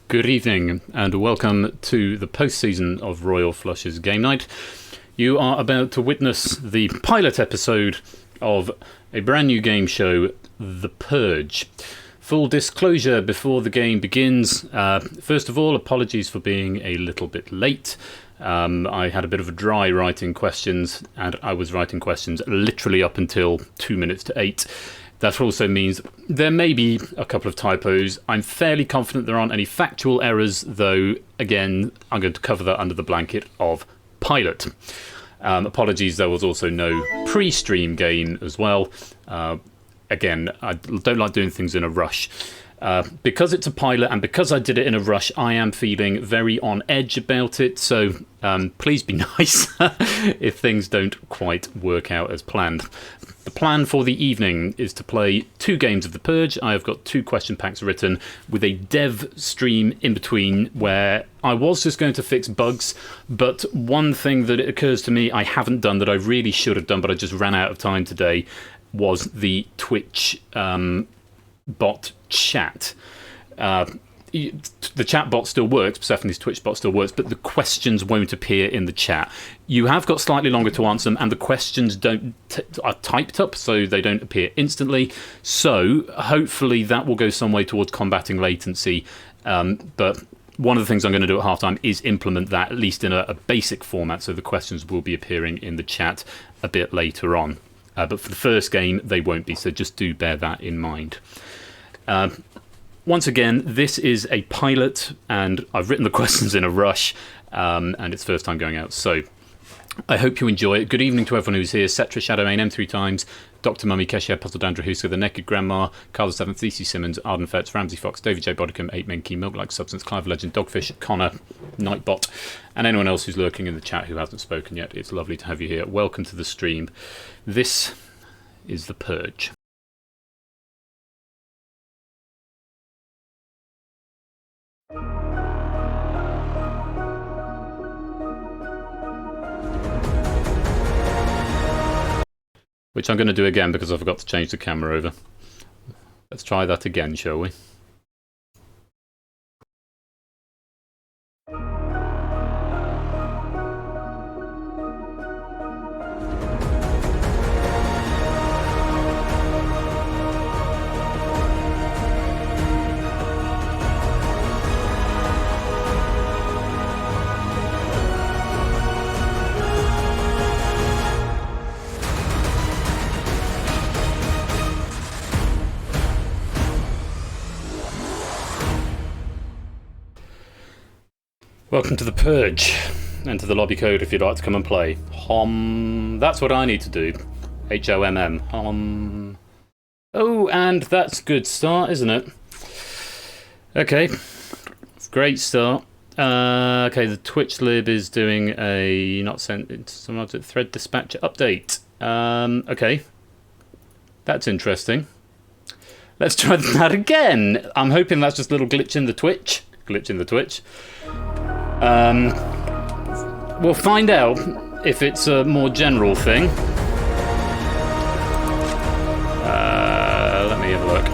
Good evening and welcome to the post-season of Royal Flush's Game Night. You are about to witness the pilot episode of a brand new game show, The Purge. Full disclosure before the game begins. First of all, apologies for being a little bit late. I had a bit of a dry writing questions, and I was writing questions literally up until 2 minutes to 8. That also means there may be a couple of typos. I'm fairly confident there aren't any factual errors, though, again, I'm going to cover that under the blanket of pilot. Apologies, there was also no pre-stream game as well. Again, I don't like doing things in a rush. Because it's a pilot and because I did it in a rush, I am feeling very on edge about it, so please be nice if things don't quite work out as planned. The plan for the evening is to play 2 games of The Purge. I have got 2 question packs written with a dev stream in between where I was just going to fix bugs, but one thing that it occurs to me I haven't done that I really should have done, but I just ran out of time today, was the Twitch bot chat. The chat bot still works, Persephone's Twitch bot still works, but the questions won't appear in the chat. You have got slightly longer to answer them, and the questions are typed up, so they don't appear instantly. So hopefully that will go some way towards combating latency. But one of the things I'm going to do at halftime is implement that, at least in a basic format, so the questions will be appearing in the chat a bit later on. But for the first game, they won't be, so just do bear that in mind. Once again, this is a pilot, and I've written the questions in a rush, and it's first time going out, so I hope you enjoy it. Good evening to everyone who's here. Cetra, Shadowmane, M3 times, Dr. Mummy, Kesher, Puzzled Andrew Husker, The Naked Grandma, Carl the 7th, DC Simmons, Arden Fetz, Ramsey Fox, David J. Bodicum, 8 Men Key, Milk Like Substance, Clive Legend, Dogfish, Connor, Nightbot, and anyone else who's lurking in the chat who hasn't spoken yet. It's lovely to have you here. Welcome to the stream. This is The Purge. Which I'm going to do again because I forgot to change the camera over. Let's try that again, shall we? Welcome to The Purge. Enter the lobby code if you'd like to come and play. HOM. That's what I need to do. HOMM. HOM. Oh, and that's a good start, isn't it? Okay. Great start. Okay, the Twitch lib is doing a not sent it someone thread dispatcher update. Okay. That's interesting. Let's try that again. I'm hoping that's just a little glitch in the Twitch. We'll find out if it's a more general thing. Let me have a look.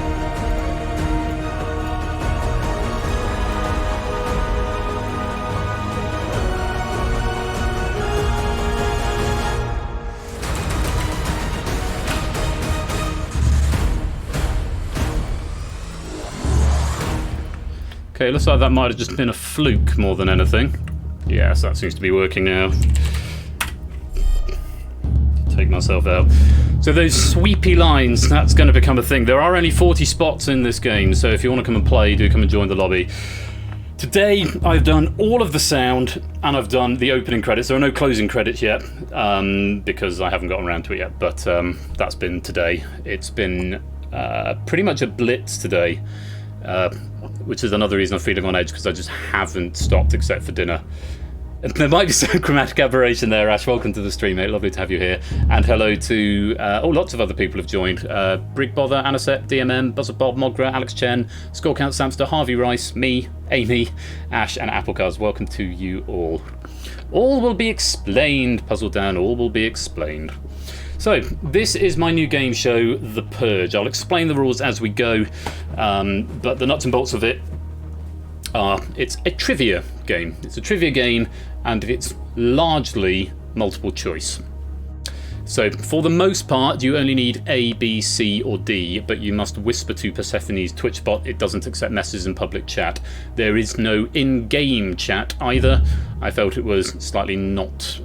Okay, looks like that might have just been a fluke more than anything. Yes, that seems to be working now. Take myself out. So those sweepy lines, that's going to become a thing. There are only 40 spots in this game, so if you want to come and play, do come and join the lobby. Today, I've done all of the sound, and I've done the opening credits. There are no closing credits yet, because I haven't gotten around to it yet, but that's been today. It's been pretty much a blitz today. Which is another reason I'm feeling on edge, because I just haven't stopped except for dinner. There might be some chromatic aberration there, Ash. Welcome to the stream, mate. Lovely to have you here. And hello to, lots of other people have joined. Brig Bother, Anaset, DMM, Buzzer Bob, Mogra, Alex Chen, Skull Count Samster, Harvey Rice, me, Amy, Ash, and Applecars. Welcome to you all. All will be explained, Puzzle Dan, all will be explained. So, this is my new game show, The Purge. I'll explain the rules as we go, but the nuts and bolts of it it's a trivia game. It's a trivia game, and it's largely multiple choice. So for the most part, you only need A, B, C or D, but you must whisper to Persephone's Twitch bot. It doesn't accept messages in public chat. There is no in-game chat either. I felt it was slightly not...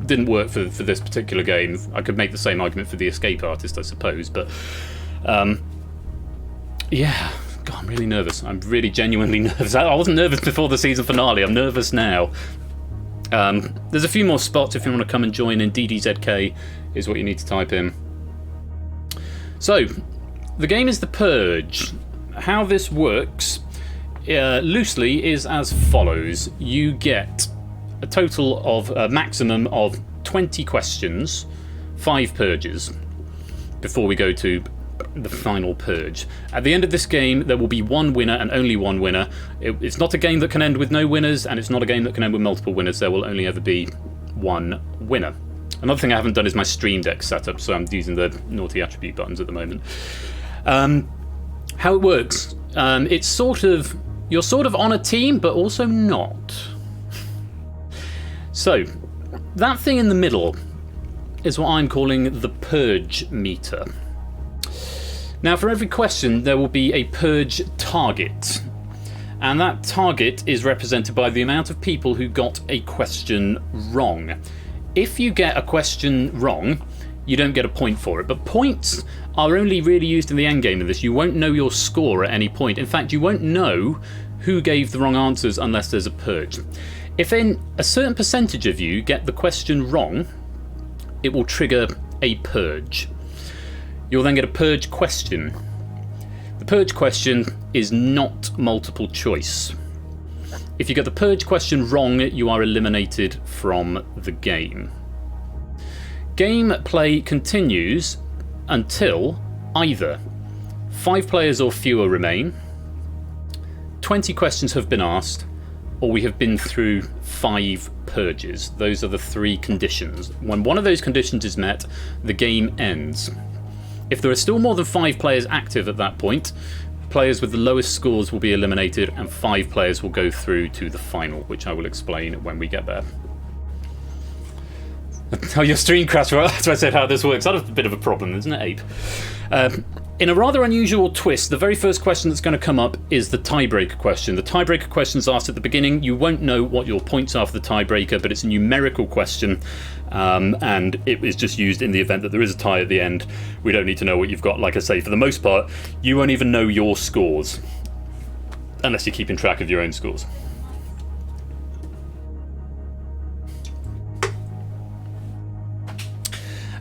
didn't work for this particular game. I could make the same argument for the Escape Artist, I suppose, but... yeah, God, I'm really nervous. I'm really genuinely nervous. I wasn't nervous before the season finale. I'm nervous now. There's a few more spots if you want to come and join in. DDZK is what you need to type in. So, the game is the Purge. How this works, loosely, is as follows. You get a total of a maximum of 20 questions, 5 purges, before we go to the final purge. At the end of this game, there will be one winner and only one winner. It's not a game that can end with no winners, and it's not a game that can end with multiple winners. There will only ever be one winner. Another thing I haven't done is my Stream Deck setup, so I'm using the naughty attribute buttons at the moment. How it works, it's sort of... You're sort of on a team, but also not. So, that thing in the middle is what I'm calling the Purge meter. Now, for every question, there will be a Purge target. And that target is represented by the amount of people who got a question wrong. If you get a question wrong, you don't get a point for it. But points are only really used in the endgame of this. You won't know your score at any point. In fact, you won't know who gave the wrong answers unless there's a Purge. If then a certain percentage of you get the question wrong, it will trigger a Purge. You'll then get a Purge question. The Purge question is not multiple choice. If you get the Purge question wrong, you are eliminated from the game. Gameplay continues until either 5 players or fewer remain, 20 questions have been asked, or we have been through 5 purges. Those are the 3 conditions. When one of those conditions is met, the game ends. If there are still more than 5 players active at that point, players with the lowest scores will be eliminated and 5 players will go through to the final, which I will explain when we get there. Oh, your stream crashed. Well, that's why I said how this works. That's a bit of a problem, isn't it, Ape? In a rather unusual twist, the very first question that's going to come up is the tiebreaker question. The tiebreaker question is asked at the beginning. You won't know what your points are for the tiebreaker, but it's a numerical question, and it is just used in the event that there is a tie at the end. We don't need to know what you've got. Like I say, for the most part, you won't even know your scores, unless you're keeping track of your own scores.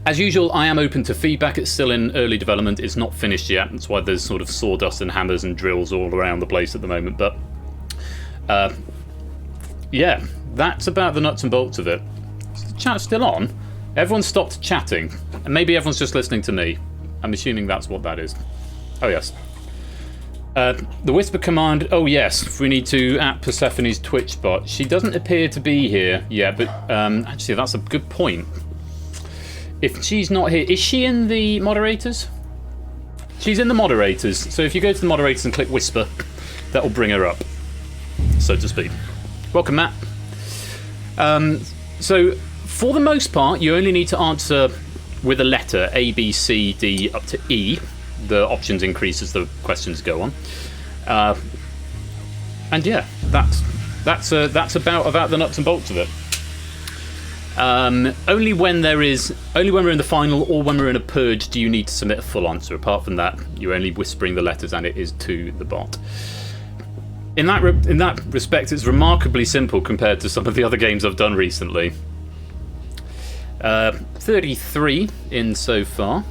As usual, I am open to feedback. It's still in early development. It's not finished yet. That's why there's sort of sawdust and hammers and drills all around the place at the moment. But yeah, that's about the nuts and bolts of it. Is the chat still on? Everyone stopped chatting. And maybe everyone's just listening to me. I'm assuming that's what that is. Oh, yes. The whisper command. Oh, yes. We need to at Persephone's Twitch bot. She doesn't appear to be here yet, but actually, that's a good point. If she's not here, is she in the moderators? She's in the moderators. So if you go to the moderators and click whisper, that will bring her up, so to speak. Welcome, Matt. So for the most part, you only need to answer with a letter A, B, C, D up to E. The options increase as the questions go on. And yeah, that's about the nuts and bolts of it. Only when we're in the final or when we're in a purge do you need to submit a full answer. Apart from that, you're only whispering the letters and it is to the bot. In that respect, it's remarkably simple compared to some of the other games I've done recently. 33 in so far.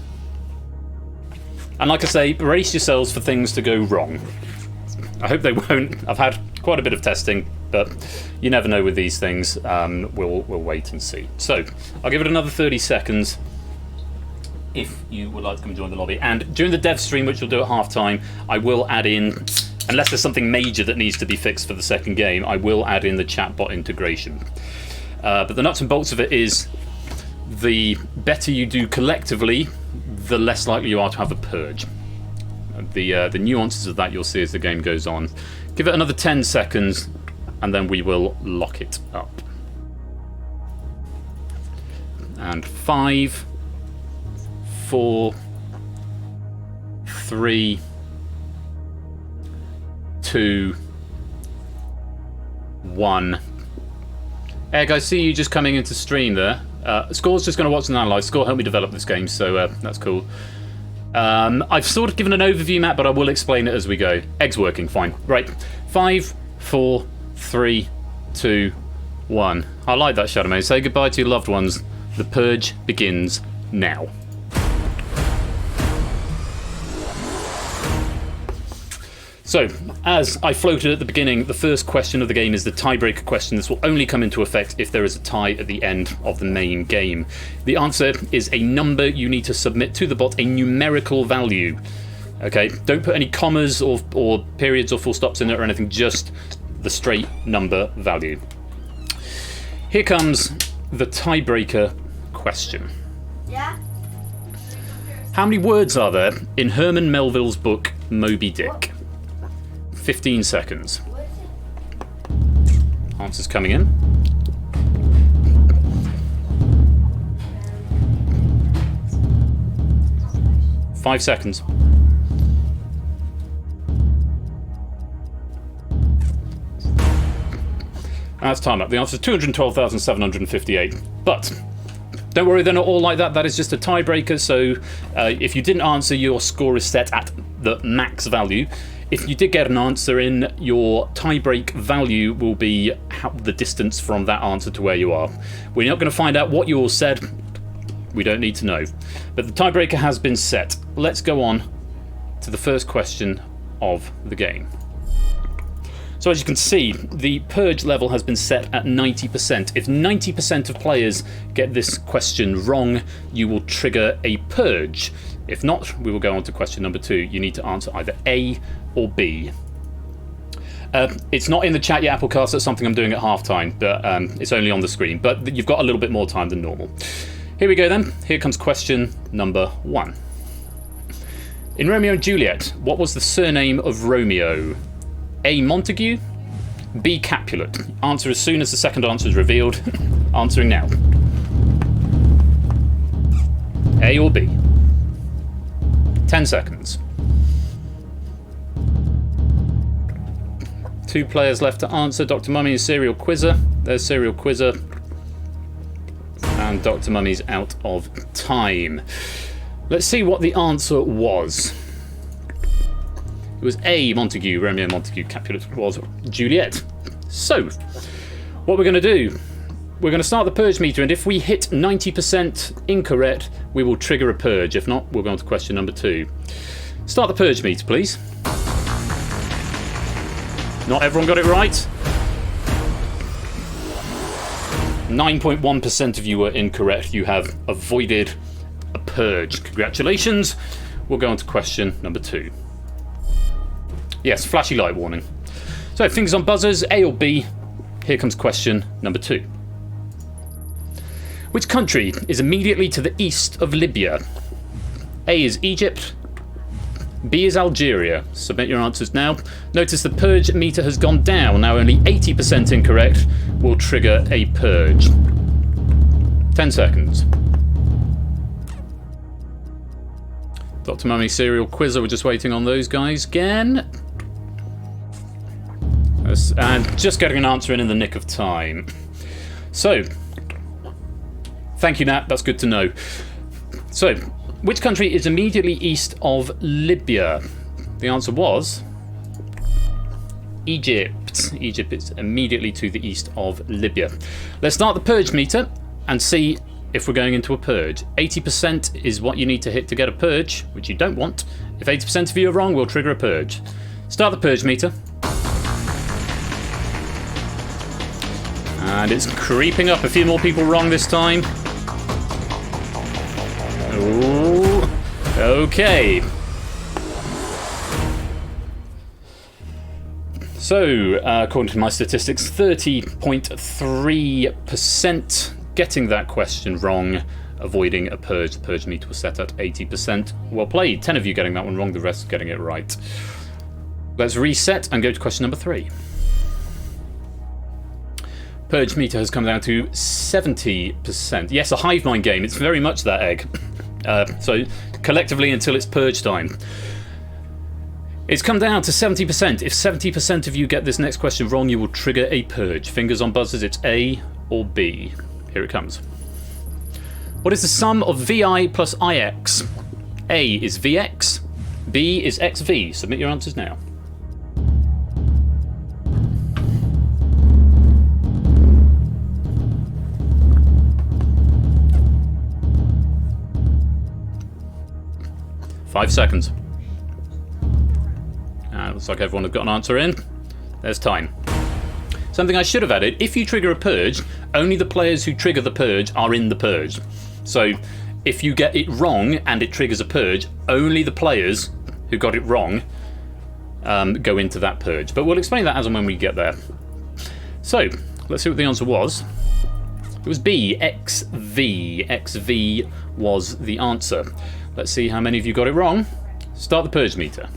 And like I say, brace yourselves for things to go wrong. I hope they won't. I've had quite a bit of testing, but you never know with these things. We'll wait and see. So I'll give it another 30 seconds if you would like to come and join the lobby. And during the dev stream, which we'll do at half-time, I will add in, unless there's something major that needs to be fixed for the second game, I will add in the chatbot integration. But the nuts and bolts of it is, the better you do collectively, the less likely you are to have a purge. The nuances of that you'll see as the game goes on. Give it another 10 seconds, and then we will lock it up. And 5, 4, 3, 2, 1. Egg, I see you just coming into stream there. Score's just going to watch and analyse. Score helped me develop this game, so that's cool. I've sort of given an overview, Matt, but I will explain it as we go. Egg's working, fine. Right. 5, 4, 3, 2, 1. I like that, Shadowmane. Say goodbye to your loved ones. The Purge begins now. So, as I floated at the beginning, the first question of the game is the tiebreaker question. This will only come into effect if there is a tie at the end of the main game. The answer is a number you need to submit to the bot, a numerical value. Okay, don't put any commas or periods or full stops in it or anything, just the straight number value. Here comes the tiebreaker question. Yeah? How many words are there in Herman Melville's book Moby Dick? 15 seconds. Answers coming in. Five seconds. That's time up. The answer is 212,758. But don't worry, they're not all like that. That is just a tiebreaker. So if you didn't answer, your score is set at the max value. If you did get an answer in, your tiebreak value will be the distance from that answer to where you are. We're not going to find out what you all said. We don't need to know. But the tiebreaker has been set. Let's go on to the first question of the game. So as you can see, the Purge level has been set at 90%. If 90% of players get this question wrong, you will trigger a Purge. If not, we will go on to question number 2. You need to answer either A or B. It's not in the chat yet, Applecast. That's something I'm doing at halftime, but it's only on the screen. But you've got a little bit more time than normal. Here we go then. Here comes question number 1. In Romeo and Juliet, what was the surname of Romeo? A. Montague, B. Capulet. Answer as soon as the second answer is revealed. Answering now. A or B? 10 seconds. 2 players left to answer. Dr. Mummy is Serial Quizzer. There's Serial Quizzer. And Dr. Mummy's out of time. Let's see what the answer was. It was A, Montague, Romeo Montague. Capulet was Juliet. So, what we're going to do, we're going to start the Purge meter, and if we hit 90% incorrect, we will trigger a Purge. If not, we'll go on to question number 2. Start the Purge meter, please. Not everyone got it right. 9.1% of you were incorrect. You have avoided a Purge. Congratulations. We'll go on to question number 2. Yes, flashy light warning. So, fingers on buzzers, A or B. Here comes question number 2. Which country is immediately to the east of Libya? A is Egypt. B is Algeria. Submit your answers now. Notice the Purge meter has gone down. Now only 80% incorrect will trigger a Purge. 10 seconds. Dr. Mummy, Serial Quizzer, we're just waiting on those guys again. And just getting an answer in the nick of time. So, thank you, Nat. That's good to know. So, which country is immediately east of Libya? The answer was Egypt. Egypt is immediately to the east of Libya. Let's start the Purge meter and see if we're going into a Purge. 80% is what you need to hit to get a Purge, which you don't want. If 80% of you are wrong, we'll trigger a Purge. Start the Purge meter. And it's creeping up. A few more people wrong this time. Ooh. Okay. So, according to my statistics, 30.3% getting that question wrong. avoiding a purge. The purge meter was set at 80%. Well played. 10 of you getting that one wrong, the rest getting it right. Let's reset and go to question number 3. Purge meter has come down to 70%. Yes, a hive mind game. It's very much that, Egg. So collectively until it's purge time. It's come down to 70%. If 70% of you get this next question wrong, you will trigger a purge. Fingers on buzzers, it's A or B. Here it comes. What is the sum of VI plus IX? A is VX, B is XV. Submit your answers now. Five seconds. Looks like everyone has got an answer in. There's time. Something I should have added, if you trigger a purge, only the players who trigger the purge are in the purge. So if you get it wrong and it triggers a purge, only the players who got it wrong go into that purge. But we'll explain that as and when we get there. So let's see what the answer was. It was B, XV. XV was the answer. Let's see how many of you got it wrong. Start the purge meter.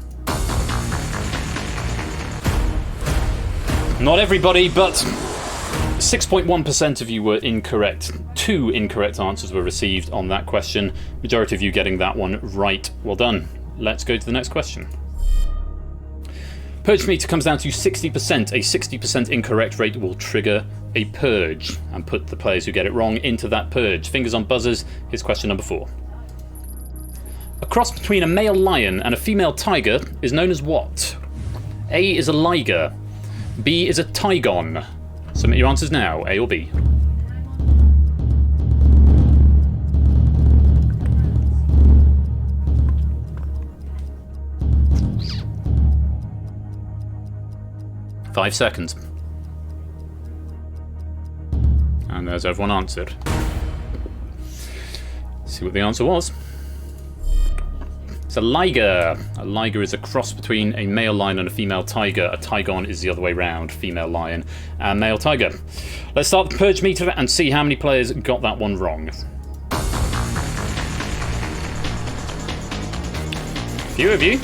Not everybody, but 6.1% of you were incorrect. 2 incorrect answers were received on that question. Majority of you getting that one right. Well done. Let's go to the next question. Purge meter comes down to 60%. A 60% incorrect rate will trigger a purge and put the players who get it wrong into that purge. Fingers on buzzers. Here's question number 4. A cross between a male lion and a female tiger is known as what? A is a liger. B is a tigon. Submit your answers now, A or B. Five seconds. And there's everyone answered. See what the answer was. It's a liger. A liger is a cross between a male lion and a female tiger. A tigon is the other way round, female lion and male tiger. Let's start the purge meter and see how many players got that one wrong. Few of you.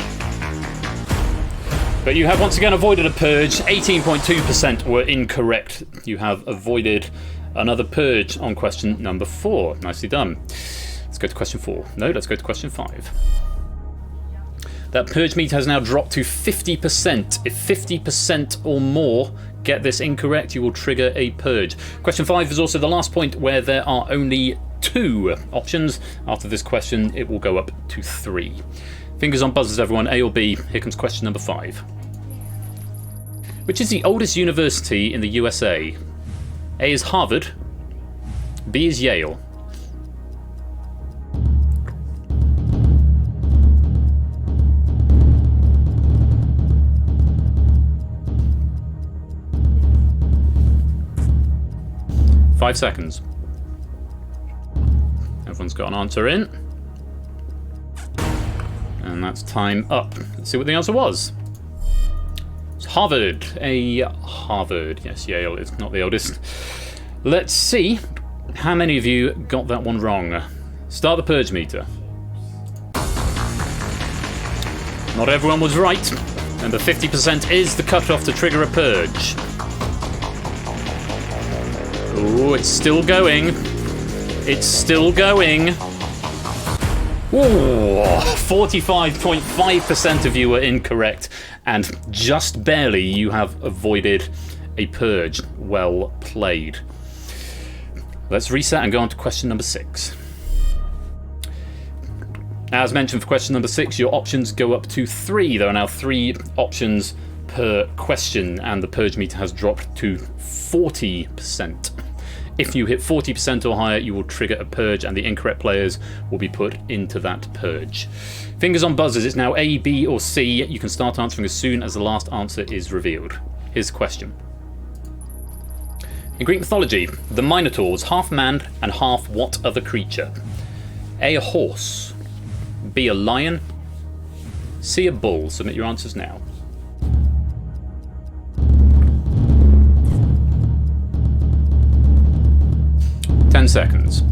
But you have once again avoided a purge. 18.2% were incorrect. You have avoided another purge on question number 4. Nicely done. Let's go to question 4. No, let's go to question 5. That purge meter has now dropped to 50%. If 50% or more get this incorrect, you will trigger a purge. Question 5 is also the last point where there are only 2 options. After this question, it will go up to 3. Fingers on buzzers, everyone. A or B. Here comes question number 5. Which is the oldest university in the USA? A is Harvard. B is Yale. Five seconds. Everyone's got an answer in. And that's time up. Let's see what the answer was. It's Harvard. A Harvard. Yes, Yale is not the oldest. Let's see how many of you got that one wrong. Start the purge meter. Not everyone was right. Remember, 50% is the cutoff to trigger a purge. Oh, it's still going. It's still going. Ooh, 45.5% of you were incorrect, and just barely you have avoided a purge. Well played. Let's reset and go on to question number 6. As mentioned for question number 6, your options go up to 3. There are now 3 options per question, and the purge meter has dropped to 40%. If you hit 40% or higher, you will trigger a purge, and the incorrect players will be put into that purge. Fingers on buzzers, it's now A, B, or C. You can start answering as soon as the last answer is revealed. Here's the question. In Greek mythology, the Minotaur was half man and half what other creature? A horse. B, a lion. C, a bull. Submit your answers now. Ten seconds.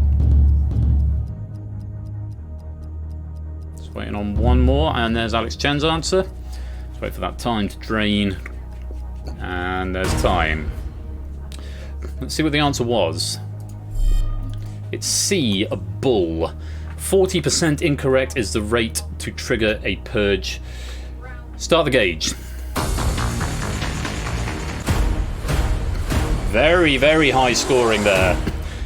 Waiting on one more, and there's Alex Chen's answer. Let's wait for that time to drain. And there's time. Let's see what the answer was. It's C, a bull. 40% incorrect is the rate to trigger a purge. Start the gauge. Very, very high scoring there.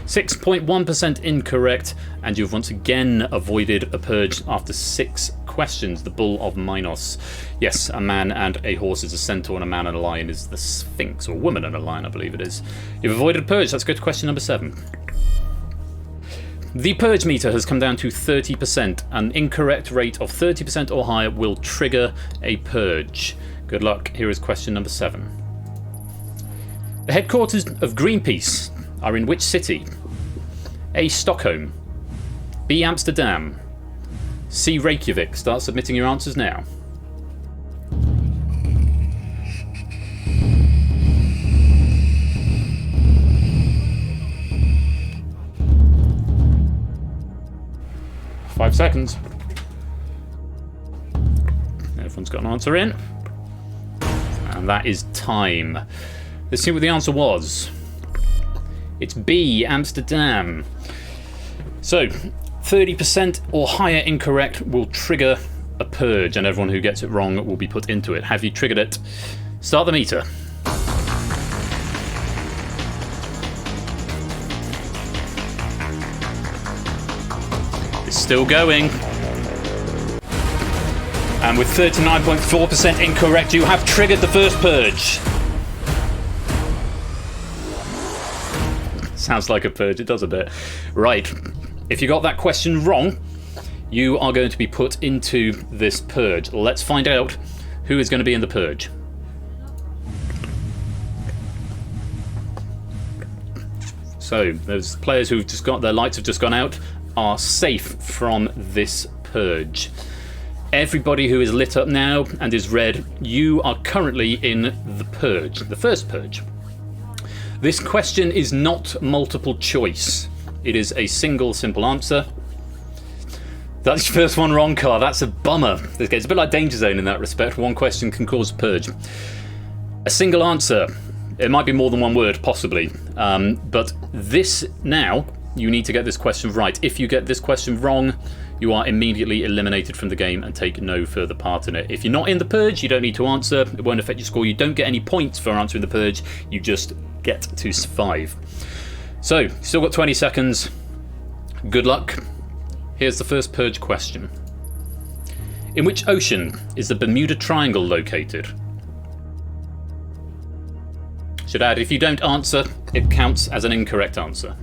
6.1% incorrect, and you've once again avoided a purge after 6 questions. The Bull of Minos. Yes, a man and a horse is a centaur, and a man and a lion is the Sphinx, or a woman and a lion, I believe it is. You've avoided a purge. Let's go to question number 7. The purge meter has come down to 30%. An incorrect rate of 30% or higher will trigger a purge. Good luck. Here is question number 7. The headquarters of Greenpeace are in which city? A. Stockholm. B. Amsterdam. C. Reykjavik. Start submitting your answers now. Five seconds. Everyone's got an answer in. And that is time. Let's see what the answer was. It's B, Amsterdam. So, 30% or higher incorrect will trigger a purge, and everyone who gets it wrong will be put into it. Have you triggered it? Start the meter. It's still going. And with 39.4% incorrect, you have triggered the first purge. Sounds like a purge, it does a bit. Right, if you got that question wrong, you are going to be put into this purge. Let's find out who is going to be in the purge. So, those players who've just got their lights have just gone out are safe from this purge. Everybody who is lit up now and is red, you are currently in the purge, the first purge. This question is not multiple choice. It is a single simple answer. That's your first one wrong, Car. That's a bummer. It's a bit like Danger Zone in that respect. One question can cause a purge. A single answer. It might be more than one word, possibly. But this now, you need to get this question right. If you get this question wrong, you are immediately eliminated from the game and take no further part in it. If you're not in the purge, you don't need to answer. It won't affect your score. You don't get any points for answering the purge. You just get to survive. So, still got 20 seconds. Good luck. Here's the first purge question. In which ocean is the Bermuda Triangle located? Should add, if you don't answer, it counts as an incorrect answer.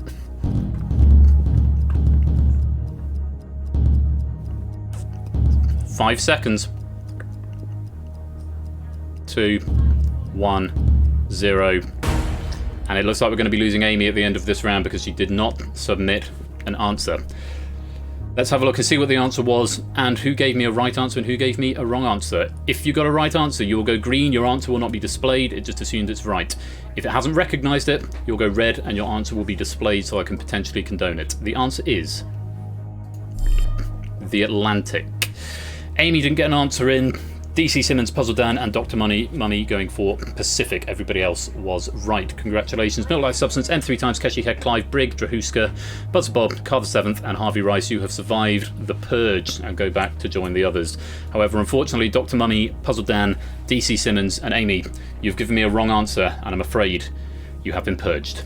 Five seconds. 2, 1, 0. And it looks like we're going to be losing Amy at the end of this round because she did not submit an answer. Let's have a look and see what the answer was and who gave me a right answer and who gave me a wrong answer. If you got a right answer, you'll go green. Your answer will not be displayed. It just assumes it's right. If it hasn't recognised it, you'll go red and your answer will be displayed so I can potentially condone it. The answer is the Atlantic. Amy didn't get an answer in. DC Simmons, Puzzle Dan, and Dr. Mummy going for Pacific. Everybody else was right. Congratulations. Milk Life Substance, M3 times, Keshi Head, Clive, Brig, Drahuska, Buzzer Bob, Carl the 7th, and Harvey Rice. You have survived the purge and go back to join the others. However, unfortunately, Dr. Mummy, Puzzle Dan, DC Simmons, and Amy, you've given me a wrong answer, and I'm afraid you have been purged.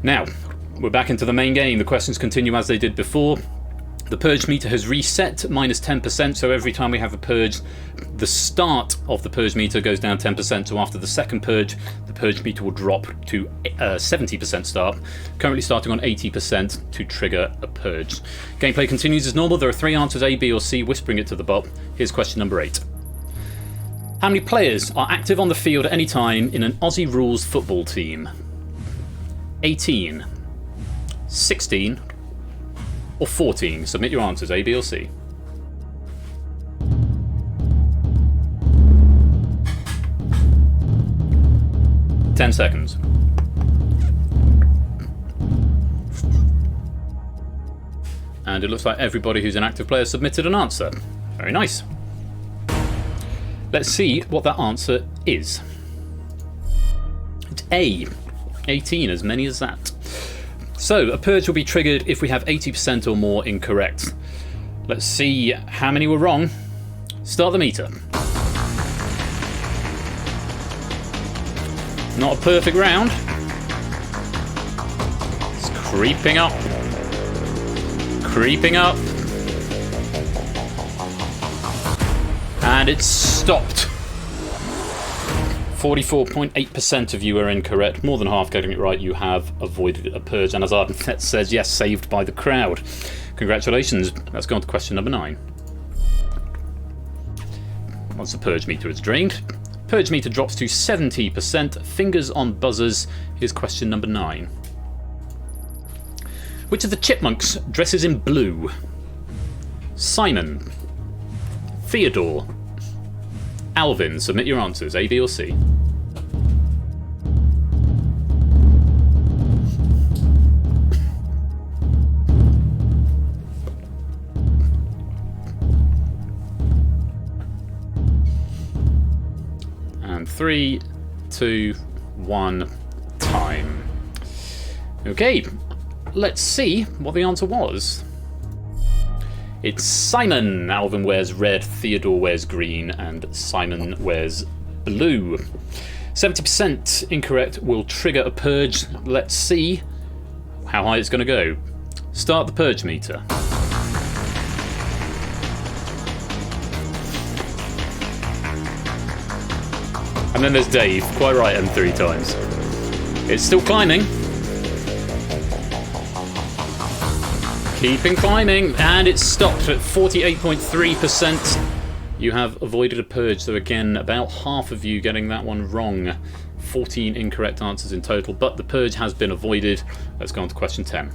Now, we're back into the main game. The questions continue as they did before. The purge meter has reset minus 10%, so every time we have a purge, the start of the purge meter goes down 10%, so after the second purge, the purge meter will drop to 70% start, currently starting on 80% to trigger a purge. Gameplay continues as normal. There are 3 answers, A, B or C, whispering it to the bot. Here's question number 8. How many players are active on the field at any time in an Aussie rules football team? 18, 16, or 14? Submit your answers, A, B or C. Ten seconds. And it looks like everybody who's an active player submitted an answer. Very nice. Let's see what that answer is. It's A. 18, as many as that. So, a purge will be triggered if we have 80% or more incorrect. Let's see how many were wrong. Start the meter. Not a perfect round. It's creeping up. Creeping up. And it's stopped. 44.8% of you are incorrect. More than half getting it right. You have avoided a purge. And as Ardennet says, yes, saved by the crowd. Congratulations. Let's go on to question number 9. Once the purge meter is drained, purge meter drops to 70%. Fingers on buzzers. Here's question number 9. Which of the chipmunks dresses in blue? Simon. Theodore. Alvin. Submit your answers, A, B or C. And 3, 2, 1, time. Okay, let's see what the answer was. It's Simon. Alvin wears red, Theodore wears green, and Simon wears blue. 70% incorrect will trigger a purge. Let's see how high it's going to go. Start the purge meter. And then there's Dave, quite right, and 3 times. It's still climbing. Keeping climbing, and it's stopped at 48.3%. You have avoided a purge, so again, about half of you getting that one wrong. 14 incorrect answers in total, but the purge has been avoided. Let's go on to question 10.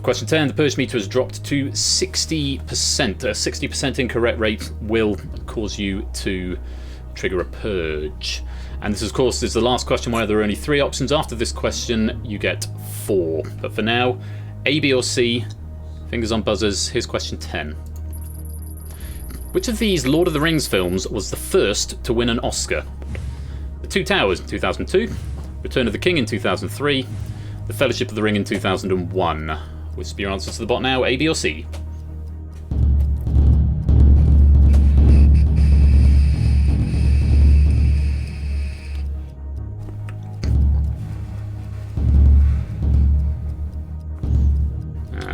Question 10, the purge meter has dropped to 60%. A 60% incorrect rate will cause you to trigger a purge. And this, of course, is the last question where there are only 3 options. After this question, you get 4. But for now, A, B or C, fingers on buzzers. Here's question 10. Which of these Lord of the Rings films was the first to win an Oscar? The Two Towers in 2002, Return of the King in 2003, The Fellowship of the Ring in 2001. Whisper your answers to the bot now, A, B or C.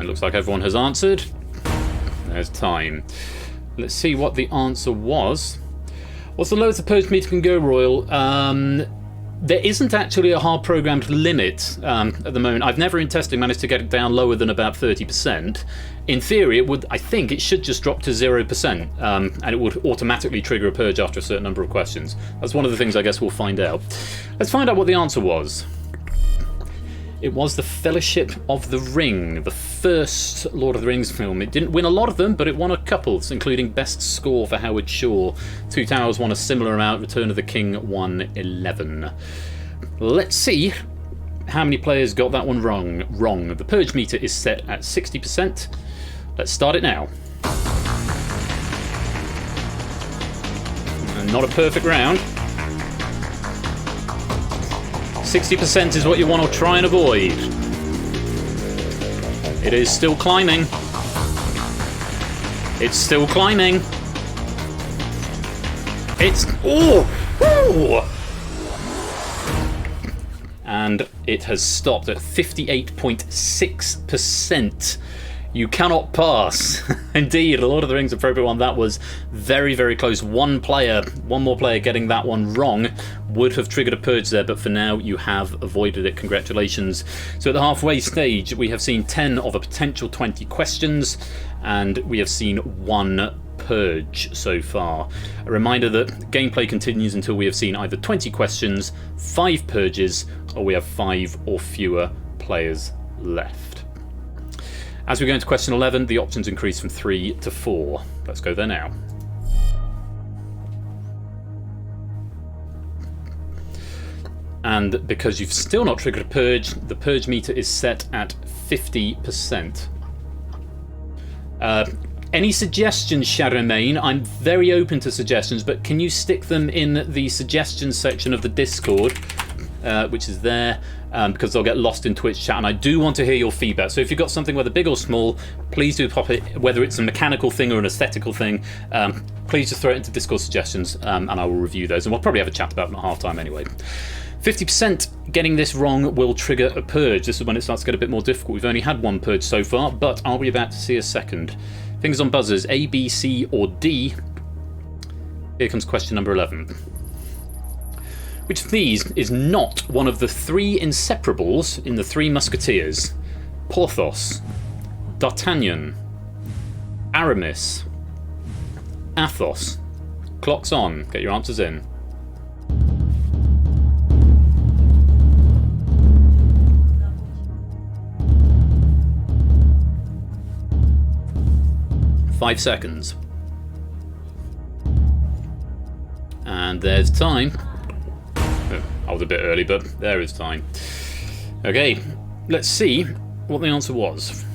Looks like everyone has answered. There's time. Let's see what the answer was. What's the lowest the purge meter can go, Royal? There isn't actually a hard programmed limit at the moment. I've never in testing managed to get it down lower than about 30%. In theory, it would. I think it should just drop to 0%, and it would automatically trigger a purge after a certain number of questions. That's one of the things I guess we'll find out. Let's find out what the answer was. It was The Fellowship of the Ring, the first Lord of the Rings film. It didn't win a lot of them, but it won a couple, including Best Score for Howard Shore. Two Towers won a similar amount, Return of the King won 11. Let's see how many players got that one wrong. The purge meter is set at 60%. Let's start it now. And not a perfect round. 60% is what you want to try and avoid. It is still climbing. It's still climbing. It's... Oh! And it has stopped at 58.6%. You cannot pass. Indeed, a Lord of the Rings appropriate one. That was very, very close. One more player getting that one wrong would have triggered a purge there, but for now you have avoided it. Congratulations. So at the halfway stage, we have seen 10 of a potential 20 questions, and we have seen 1 purge so far. A reminder that gameplay continues until we have seen either 20 questions, 5 purges, or we have 5 or fewer players left. As we go into question 11, the options increase from 3 to 4. Let's go there now. And because you've still not triggered a purge, the purge meter is set at 50%. Any suggestions, Shadowmane? I'm very open to suggestions, but can you stick them in the suggestions section of the Discord, which is there, because they'll get lost in Twitch chat, and I do want to hear your feedback. So if you've got something, whether big or small, please do pop it, whether it's a mechanical thing or an aesthetical thing, please just throw it into Discord suggestions, and I will review those, and we'll probably have a chat about them at half-time anyway. 50% getting this wrong will trigger a purge. This is when it starts to get a bit more difficult. We've only had one purge so far, but are we about to see a second? Fingers on buzzers, A, B, C, or D. Here comes question number 11. Which of these is not one of the three inseparables in the Three Musketeers? Porthos, D'Artagnan, Aramis, Athos. Clock's on. Get your answers in. Five seconds. And there's time. I was a bit early, but there is time. Okay, let's see what the answer was.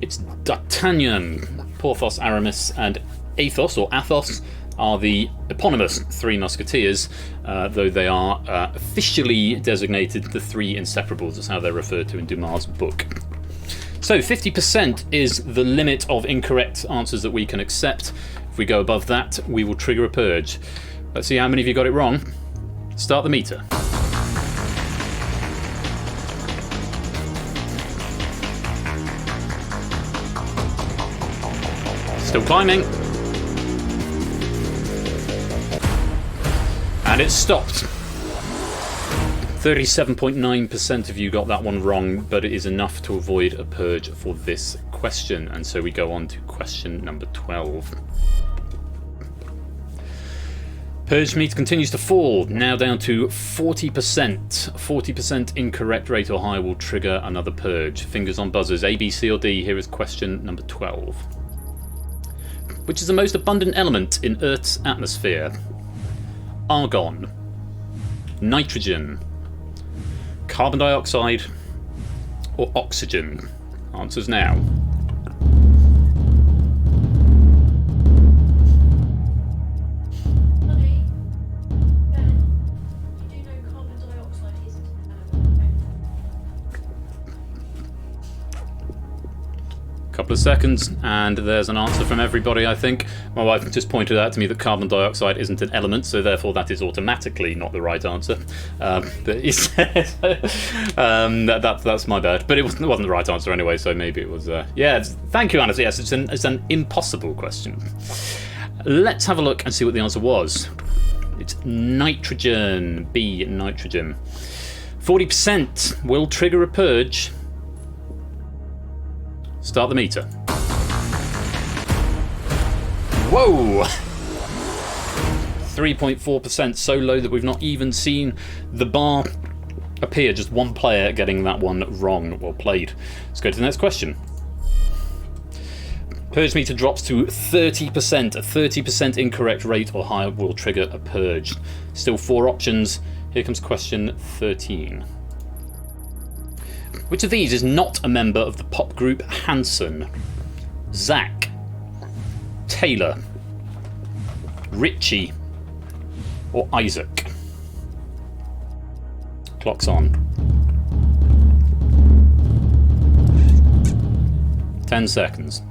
It's D'Artagnan. Porthos, Aramis, and Athos, or Athos, are the eponymous Three Musketeers, though they are officially designated the Three Inseparables. That's how they're referred to in Dumas' book. So 50% is the limit of incorrect answers that we can accept. If we go above that, we will trigger a purge. Let's see how many of you got it wrong. Start the meter. Still climbing. And it stopped. 37.9% of you got that one wrong, but it is enough to avoid a purge for this question. And so we go on to question number 12. Purge meter continues to fall, now down to 40%. 40% incorrect rate or higher will trigger another purge. Fingers on buzzers, A, B, C, or D. Here is question number 12. Which is the most abundant element in Earth's atmosphere? Argon, nitrogen, carbon dioxide, or oxygen? Answers now. Couple of seconds, and there's an answer from everybody, I think. My wife just pointed out to me that carbon dioxide isn't an element, so therefore that is automatically not the right answer. But he says, that's my bad. But it wasn't the right answer anyway, so maybe it was... yeah, thank you, Anna. Yes, it's an impossible question. Let's have a look and see what the answer was. It's nitrogen. B, nitrogen. 40% will trigger a purge. Start the meter. Whoa! 3.4%, so low that we've not even seen the bar appear. Just one player getting that one wrong. Well played. Let's go to the next question. Purge meter drops to 30%. A 30% incorrect rate or higher will trigger a purge. Still four options. Here comes question 13. Which of these is not a member of the pop group Hanson? Zach, Taylor, Richie, or Isaac? Clock's on. 10 seconds.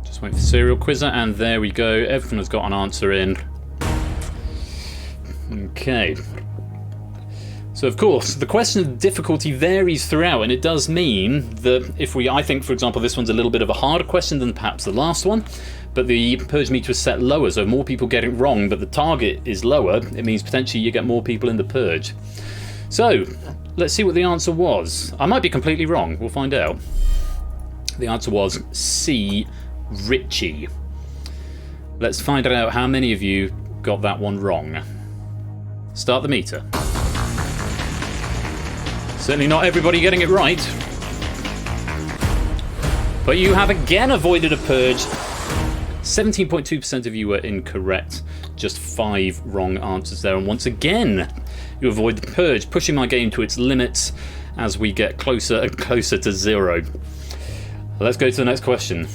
Just wait for Serial Quizzer, and there we go. Everyone has got an answer in. Okay. So of course, the question of difficulty varies throughout, and it does mean that if I think, for example, this one's a little bit of a harder question than perhaps the last one, but the purge meter is set lower, so more people get it wrong, but the target is lower, it means potentially you get more people in the purge. So, let's see what the answer was. I might be completely wrong, we'll find out. The answer was C, Richie. Let's find out how many of you got that one wrong. Start the meter. Certainly not everybody getting it right. But you have again avoided a purge. 17.2% of you were incorrect. Just 5 wrong answers there. And once again, you avoid the purge, pushing my game to its limits as we get closer and closer to 0. Let's go to the next question.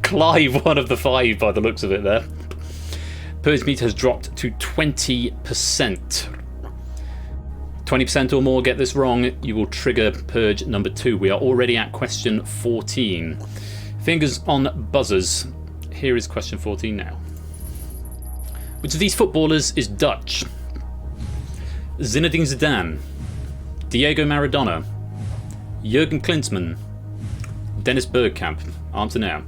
Clive, one of the 5 by the looks of it there. Purge meter has dropped to 20%. 20% or more get this wrong, you will trigger purge number 2. We are already at question 14. Fingers on buzzers. Here is question 14 now. Which of these footballers is Dutch? Zinedine Zidane, Diego Maradona, Jurgen Klinsmann, Dennis Bergkamp. Answer now.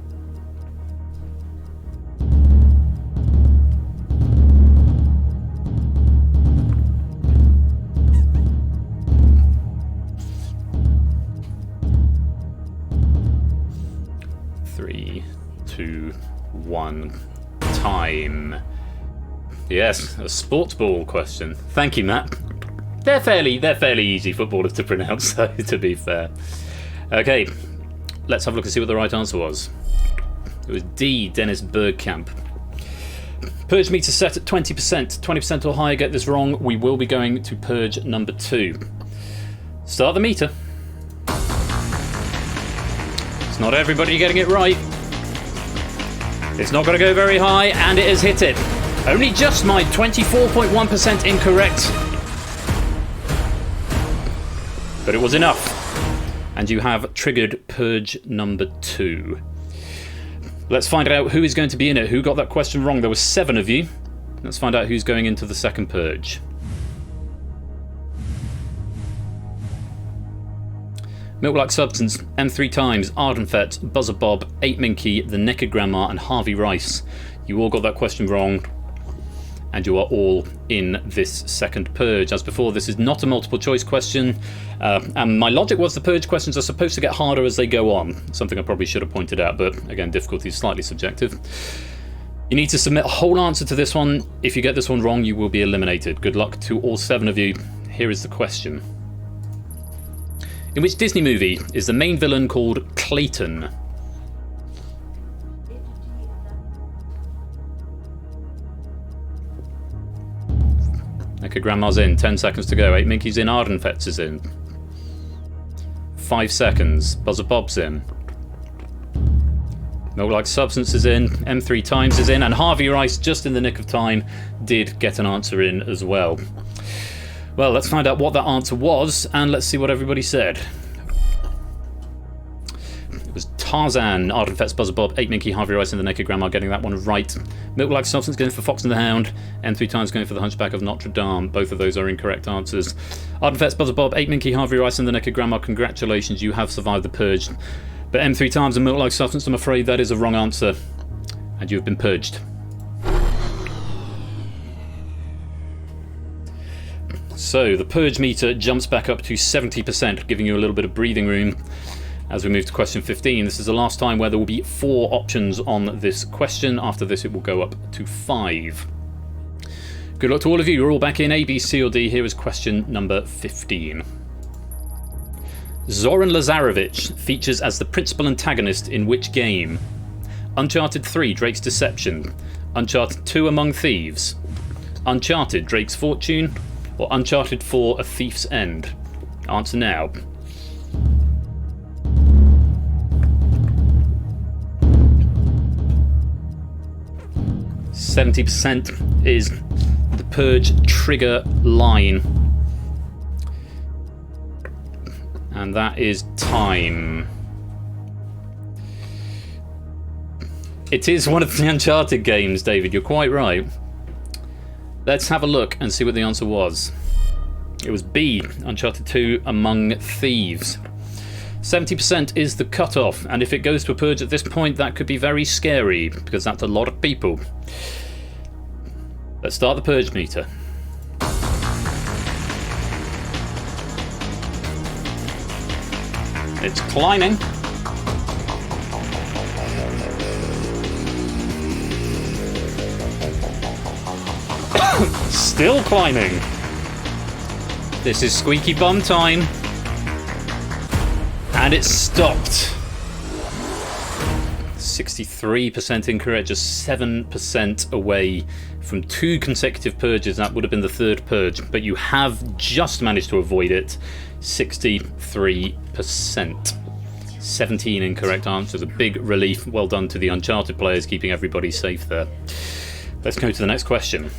Three, two, one. Time. Yes, a sports ball question. Thank you, Matt. They're fairly easy footballers to pronounce, though, to be fair. Okay, let's have a look and see what the right answer was. It was D, Dennis Bergkamp. Purge meter set at 20%. 20% or higher get this wrong. We will be going to purge number 2. Start the meter. It's not everybody getting it right. It's not going to go very high, and it has hit it. Only just my 24.1% incorrect. But it was enough. And you have triggered purge number 2. Let's find out who is going to be in it. Who got that question wrong? There were 7 of you. Let's find out who's going into the second purge. Milk-like substance, M3 times, Ardenfett, Buzzer Bob, 8 Minky, The Naked Grandma, and Harvey Rice. You all got that question wrong. And you are all in this second purge. As before, this is not a multiple choice question. And my logic was the purge questions are supposed to get harder as they go on. Something I probably should have pointed out, but again, difficulty is slightly subjective. You need to submit a whole answer to this one. If you get this one wrong, you will be eliminated. Good luck to all 7 of you. Here is the question. In which Disney movie is the main villain called Clayton? Okay, Grandma's in. 10 seconds to go. 8 Minky's in. Ardenfetz is in. 5 seconds. Buzzer Bob's in. Milk-like substance is in. M3 times is in. And Harvey Rice, just in the nick of time, did get an answer in as well. Well, let's find out what that answer was, and let's see what everybody said. It was Tarzan, Ardenfetz, Buzzer Bob, 8 Minky, Harvey Rice, and The Naked Grandma getting that one right. Milk-like substance going for Fox and the Hound, and 3 times going for The Hunchback of Notre Dame. Both of those are incorrect answers. Ardenfetz, Buzzer Bob, 8 Minky, Harvey Rice, and The Naked Grandma, congratulations, you have survived the purge. But M3 times and milk-like substance, I'm afraid that is a wrong answer, and you have been purged. So the purge meter jumps back up to 70%, giving you a little bit of breathing room as we move to question 15. This is the last time where there will be 4 options on this question. After this, it will go up to 5. Good luck to all of you. You're all back in A, B, C, or D. Here is question number 15. Zoran Lazarevic features as the principal antagonist in which game? Uncharted 3, Drake's Deception. Uncharted 2, Among Thieves. Uncharted, Drake's Fortune. Or Uncharted 4, A Thief's End? Answer now. %70 is the purge trigger line. And that is time. It is one of the Uncharted games, David, you're quite right. Let's have a look and see what the answer was. It was B, Uncharted 2, Among Thieves. 70% is the cutoff, and if it goes to a purge at this point, that could be very scary, because that's a lot of people. Let's start the purge meter. It's climbing. Still climbing. This is squeaky bum time. And it's stopped. 63% incorrect, just 7% away from 2 consecutive purges. That would have been the 3rd purge, but you have just managed to avoid it. 63%. 17 incorrect answers. A big relief. Well done to the Uncharted players, keeping everybody safe there. Let's go to the next question.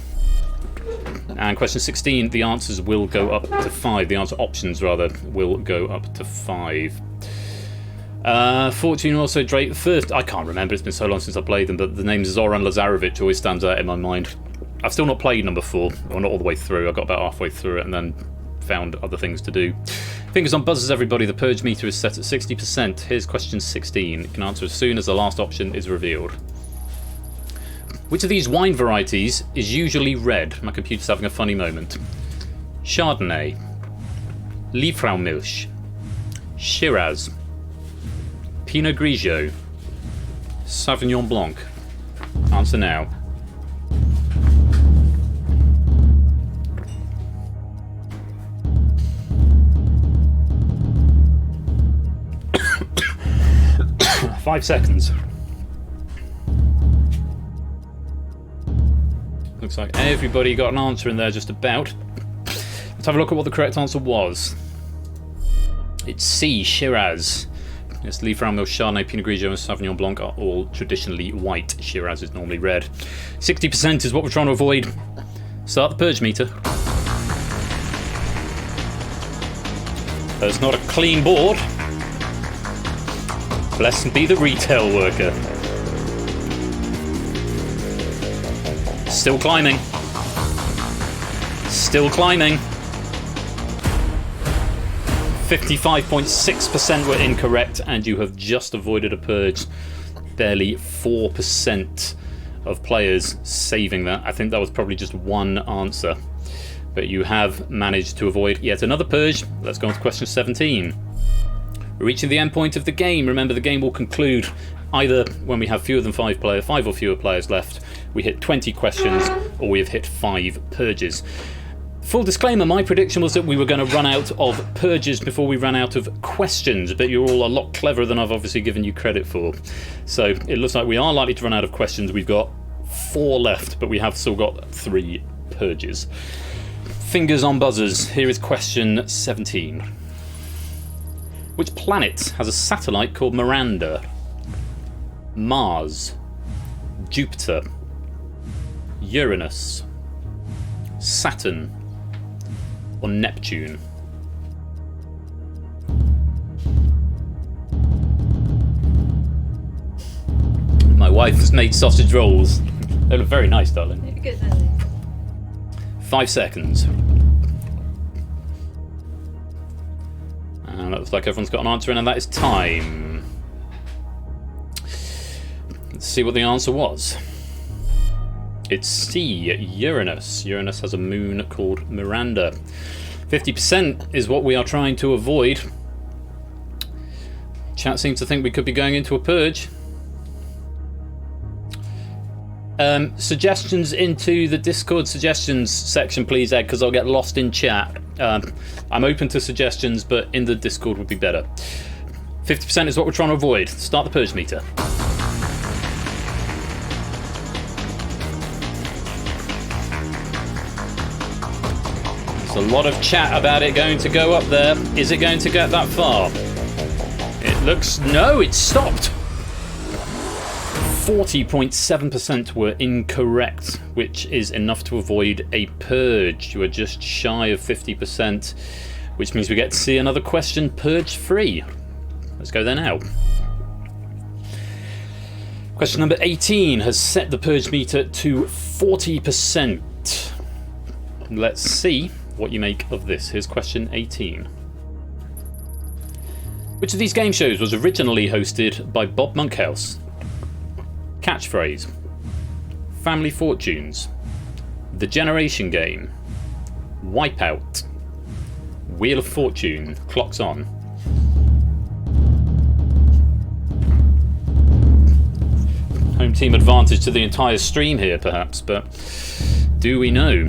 And question 16, the answers will go up to 5. The answer options, rather, will go up to 5. Fortune also Drake. First, I can't remember, it's been so long since I played them, but the name Zoran Lazarevic always stands out in my mind. I've still not played number 4, or not all the way through. I got about halfway through it and then found other things to do. Fingers on buzzers, everybody. The purge meter is set at 60%. Here's question 16. You can answer as soon as the last option is revealed. Which of these wine varieties is usually red? My computer's having a funny moment. Chardonnay, Liefraumilch, Shiraz, Pinot Grigio, Sauvignon Blanc. Answer now. Five seconds. Looks like everybody got an answer in there just about. Let's have a look at what the correct answer was. It's C, Shiraz. Yes, Liefraumilch, Chardonnay, Pinot Grigio and Sauvignon Blanc are all traditionally white. Shiraz is normally red. 60% is what we're trying to avoid. Start the purge meter. That's not a clean board. Blessed be the retail worker. Still climbing. Still climbing. 55.6% were incorrect, and you have just avoided a purge. Barely 4% of players saving that. I think that was probably just one answer. But you have managed to avoid yet another purge. Let's go on to question 17. We're reaching the end point of the game. Remember, the game will conclude either when we have fewer than 5 or fewer players left, we hit 20 questions, or we have hit 5 purges. Full disclaimer, my prediction was that we were going to run out of purges before we ran out of questions, but you're all a lot cleverer than I've obviously given you credit for. So it looks like we are likely to run out of questions. We've got 4 left, but we have still got 3 purges. Fingers on buzzers. Here is question 17. Which planet has a satellite called Miranda? Mars, Jupiter, Uranus, Saturn, or Neptune? My wife has made sausage rolls. They look very nice, darling. They're good, aren't they? 5 seconds. And it looks like everyone's got an answer in, and that is time. Let's see what the answer was. It's C, Uranus. Uranus has a moon called Miranda. 50% is what we are trying to avoid. Chat seems to think we could be going into a purge. Suggestions into the Discord suggestions section, please, Ed, because I'll get lost in chat. I'm open to suggestions, but in the Discord would be better. 50% is what we're trying to avoid. Start the purge meter. There's a lot of chat about it going to go up there. Is it going to get that far? It looks... No, it stopped. 40.7% were incorrect, which is enough to avoid a purge. You are just shy of 50%, which means we get to see another question purge free. Let's go there now. Question number 18 has set the purge meter to 40%. Let's see what you make of this. Here's question 18. Which of these game shows was originally hosted by Bob Monkhouse? Catchphrase, Family Fortunes, The Generation Game, Wipeout, Wheel of Fortune. Clock's on. Home team advantage to the entire stream here, perhaps, but do we know?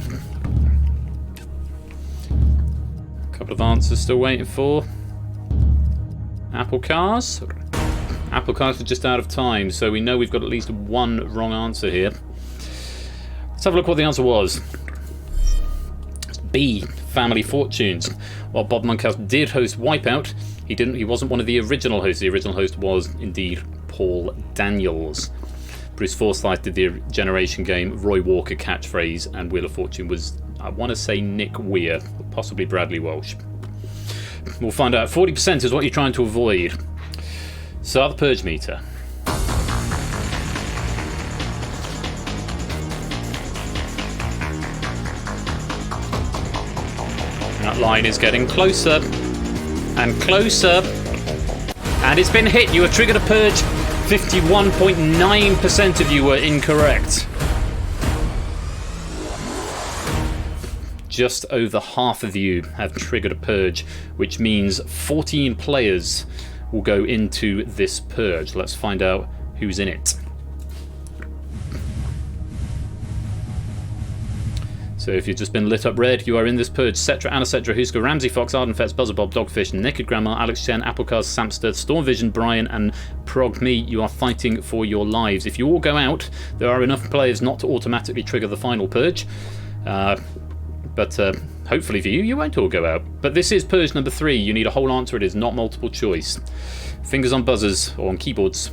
A couple of answers still waiting for. Apple Cars. Apple cards are just out of time, so we know we've got at least one wrong answer here. Let's have a look what the answer was. B, Family Fortunes. While Bob Monkhouse did host Wipeout, he wasn't one of the original hosts. The original host was indeed Paul Daniels. Bruce Forsyth did the Generation game, Roy Walker Catchphrase, and Wheel of Fortune was, I want to say, Nick Weir, possibly Bradley Walsh. We'll find out. 40% is what you're trying to avoid. Start the purge meter. That line is getting closer and closer, and it's been hit. You have triggered a purge. 51.9% of you were incorrect. Just over half of you have triggered a purge, which means 14 players will go into this purge. Let's find out who's in it. So if you've just been lit up red, you are in this purge. Cetra, Anacetra, Huska, Ramsey Fox, Ardenfetz, Buzzerbob, Dogfish, Naked Grandma, Alex Chen, Applecast, Samster, Stormvision, Brian, and Prog Me. You are fighting for your lives. If you all go out, there are enough players not to automatically trigger the final purge. But hopefully for you, you won't all go out. But this is purge number 3. You need a whole answer. It is not multiple choice. Fingers on buzzers or on keyboards.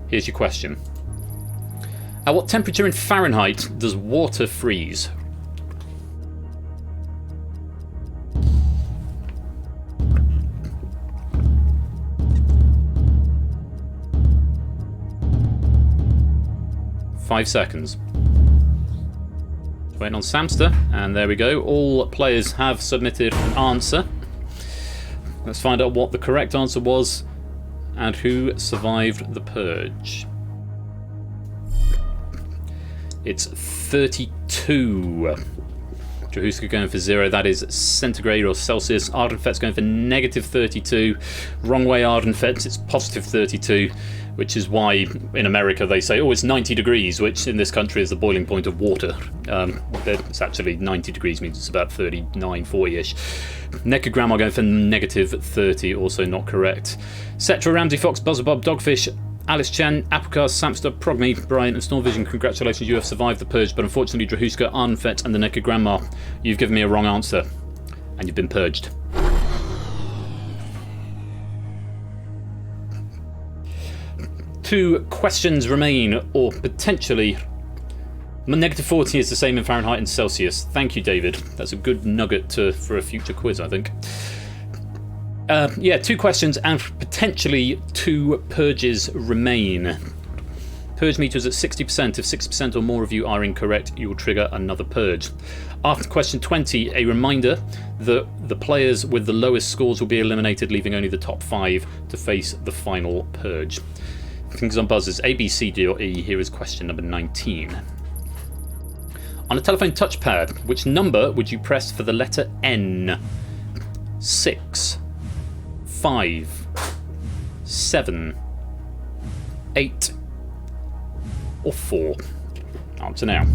Here's your question. At what temperature in Fahrenheit does water freeze? Five seconds. Waiting on Samster, and there we go. All players have submitted an answer. Let's find out what the correct answer was and who survived the purge. It's 32. Jahuska going for 0, that is centigrade or Celsius. Ardenfet's going for negative 32. Wrong way, Ardenfet's, it's positive 32, which is why in America they say, oh, it's 90 degrees, which in this country is the boiling point of water. It's actually 90 degrees, means it's about 39, 40-ish. Naked Grandma going for negative 30, also not correct. Cetra, Ramsey Fox, Buzzerbob, Dogfish, Alice Chen, Applecast, Samster, Progme, Brian, and Stormvision, congratulations, you have survived the purge, but unfortunately, Drahuska, Arnfet, and the Naked Grandma, you've given me a wrong answer, and you've been purged. Two questions remain, or potentially. Negative 40 is the same in Fahrenheit and Celsius. Thank you, David. That's a good nugget for a future quiz, I think. Yeah, 2 questions and potentially 2 purges remain. Purge meter is at 60%. If 60% or more of you are incorrect, you will trigger another purge. After question 20, a reminder that the players with the lowest scores will be eliminated, leaving only the top 5 to face the final purge. Fingers on buzzers. A, B, C, D, or E. Here is question number 19. On a telephone touchpad, which number would you press for the letter N? 6, 5, 7, 8, or 4? Answer now.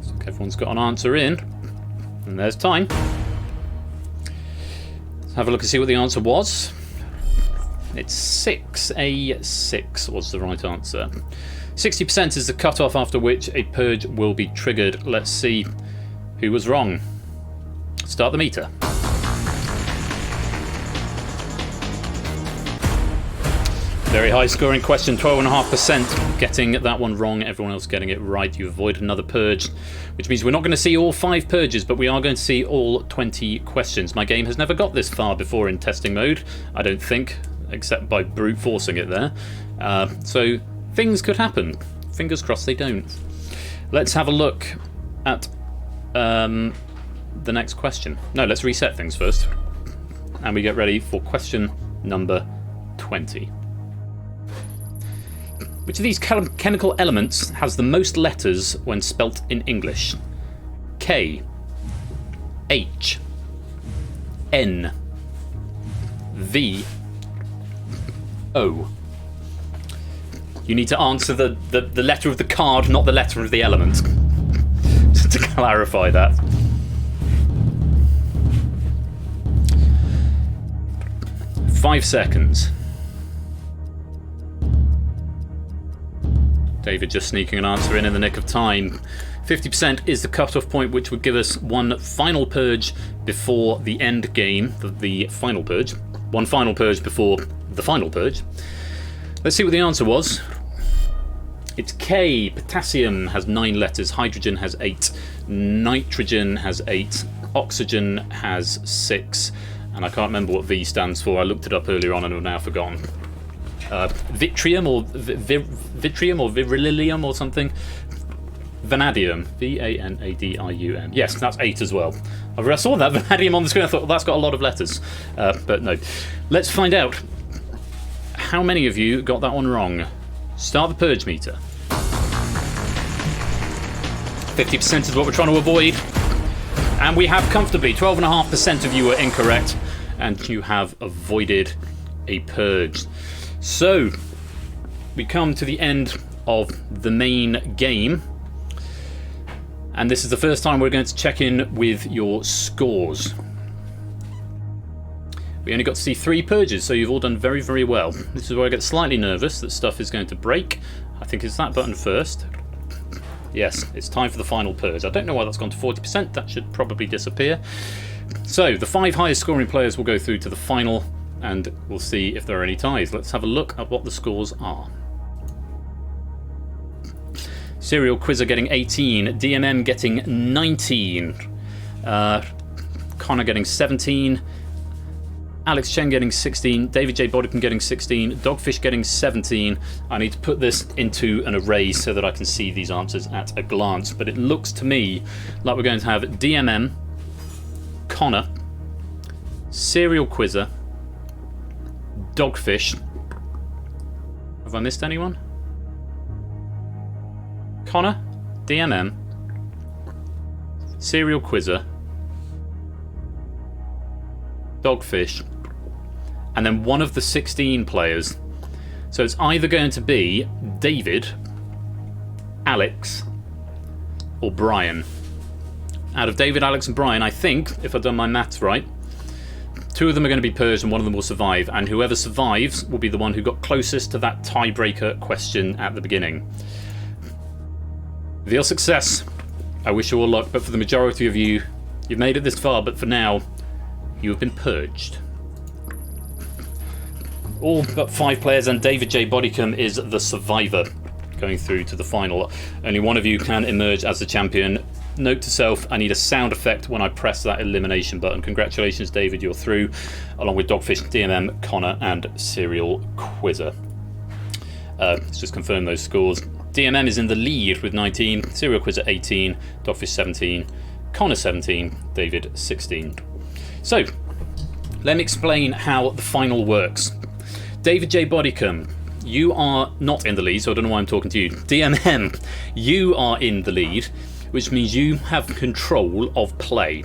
So everyone's got an answer in, and there's time. Let's have a look and see what the answer was. It's 6. A6 was the right answer. 60% is the cutoff after which a purge will be triggered. Let's see who was wrong. Start the meter. Very high scoring question, 12.5%. Getting that one wrong, everyone else getting it right. You avoid another purge, which means we're not going to see all 5 purges, but we are going to see all 20 questions. My game has never got this far before in testing mode, I don't think, except by brute forcing it there. So things could happen. Fingers crossed they don't. Let's have a look at the next question. No, let's reset things first. And we get ready for question number 20. Which of these chemical elements has the most letters when spelt in English? K, H, N, V, O. You need to answer the letter of the card, not the letter of the element. To clarify that. Five seconds. David just sneaking an answer in the nick of time. 50% is the cut-off point, which would give us one final purge before the end game, the final purge. One final purge before the final purge. Let's see what the answer was. It's K. Potassium has 9 letters, hydrogen has 8, nitrogen has 8, oxygen has 6, and I can't remember what V stands for. I looked it up earlier on and have now forgotten. Vitrium or virillium or something. Vanadium. Vanadium. Yes, that's 8 as well. I saw that vanadium on the screen. I thought, well, that's got a lot of letters. But no. Let's find out how many of you got that one wrong. Start the purge meter. 50% is what we're trying to avoid. And we have comfortably 12.5% of you were incorrect. And you have avoided a purge. So, we come to the end of the main game. And this is the first time we're going to check in with your scores. We only got to see 3 purges, so you've all done very, very well. This is where I get slightly nervous that stuff is going to break. I think it's that button first. Yes, it's time for the final purge. I don't know why that's gone to 40%. That should probably disappear. So, the 5 highest scoring players will go through to the final, and we'll see if there are any ties. Let's have a look at what the scores are. Serial Quizzer getting 18, DMM getting 19, Connor getting 17, Alex Chen getting 16, David J. Bodicum getting 16, Dogfish getting 17. I need to put this into an array so that I can see these answers at a glance, but it looks to me like we're going to have DMM, Connor, Serial Quizzer, Dogfish. Have I missed anyone? Connor, DMM, Serial Quizzer, Dogfish, and then one of the 16 players. So it's either going to be David, Alex, or Brian. Out of David, Alex, and Brian, I think, if I've done my maths right, 2 of them are going to be purged and one of them will survive, and whoever survives will be the one who got closest to that tiebreaker question at the beginning. With your success, I wish you all luck, but for the majority of you, you've made it this far, but for now, you have been purged. All but 5 players, and David J. Bodicum is the survivor going through to the final. Only one of you can emerge as the champion. Note to self, I need a sound effect when I press that elimination button. Congratulations, David, you're through, along with Dogfish, DMM, Connor, and Serial Quizzer. Let's just confirm those scores. DMM is in the lead with 19, Serial Quizzer 18, Dogfish 17, Connor 17, David 16. So, let me explain how the final works. David J. Bodicum, you are not in the lead, so I don't know why I'm talking to you. DMM, you are in the lead, which means you have control of play.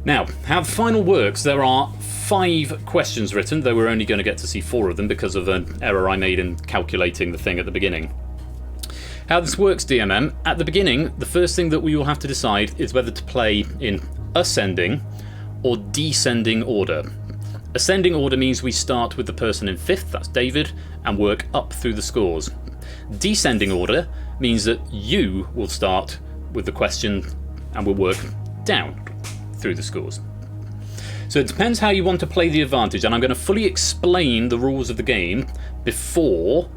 Now, how the final works, there are 5 questions written, though we're only going to get to see 4 of them because of an error I made in calculating the thing at the beginning. How this works, DMM, at the beginning, the first thing that we will have to decide is whether to play in ascending or descending order. Ascending order means we start with the person in 5th, that's David, and work up through the scores. Descending order means that you will start with the question and will work down through the scores. So it depends how you want to play the advantage, and I'm going to fully explain the rules of the game before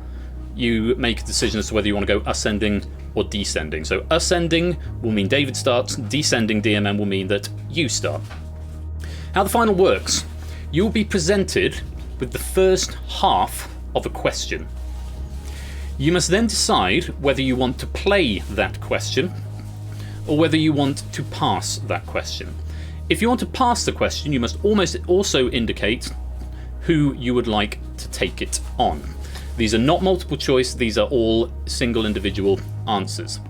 you make a decision as to whether you want to go ascending or descending. So ascending will mean David starts, descending DMM will mean that you start. How the final works, you will be presented with the first half of a question. You must then decide whether you want to play that question or whether you want to pass that question. If you want to pass the question, you must almost also indicate who you would like to take it on. These are not multiple choice, these are all single individual answers.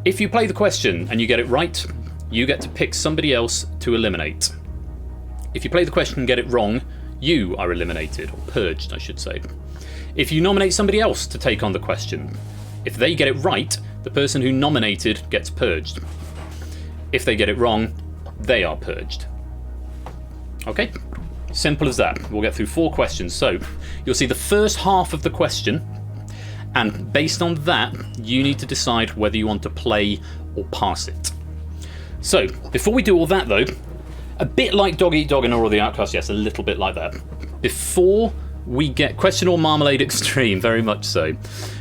If you play the question and you get it right, you get to pick somebody else to eliminate. If you play the question and get it wrong, you are eliminated, or purged I should say. If you nominate somebody else to take on the question, if they get it right, the person who nominated gets purged. If they get it wrong, they are purged. Okay? Simple as that. We'll get through 4 questions. So, you'll see the first half of the question, and based on that, you need to decide whether you want to play or pass it. So, before we do all that though, a bit like Dog Eat Dog and All the Outcasts, yes, a little bit like that. Before we get Question or Marmalade Extreme, very much so.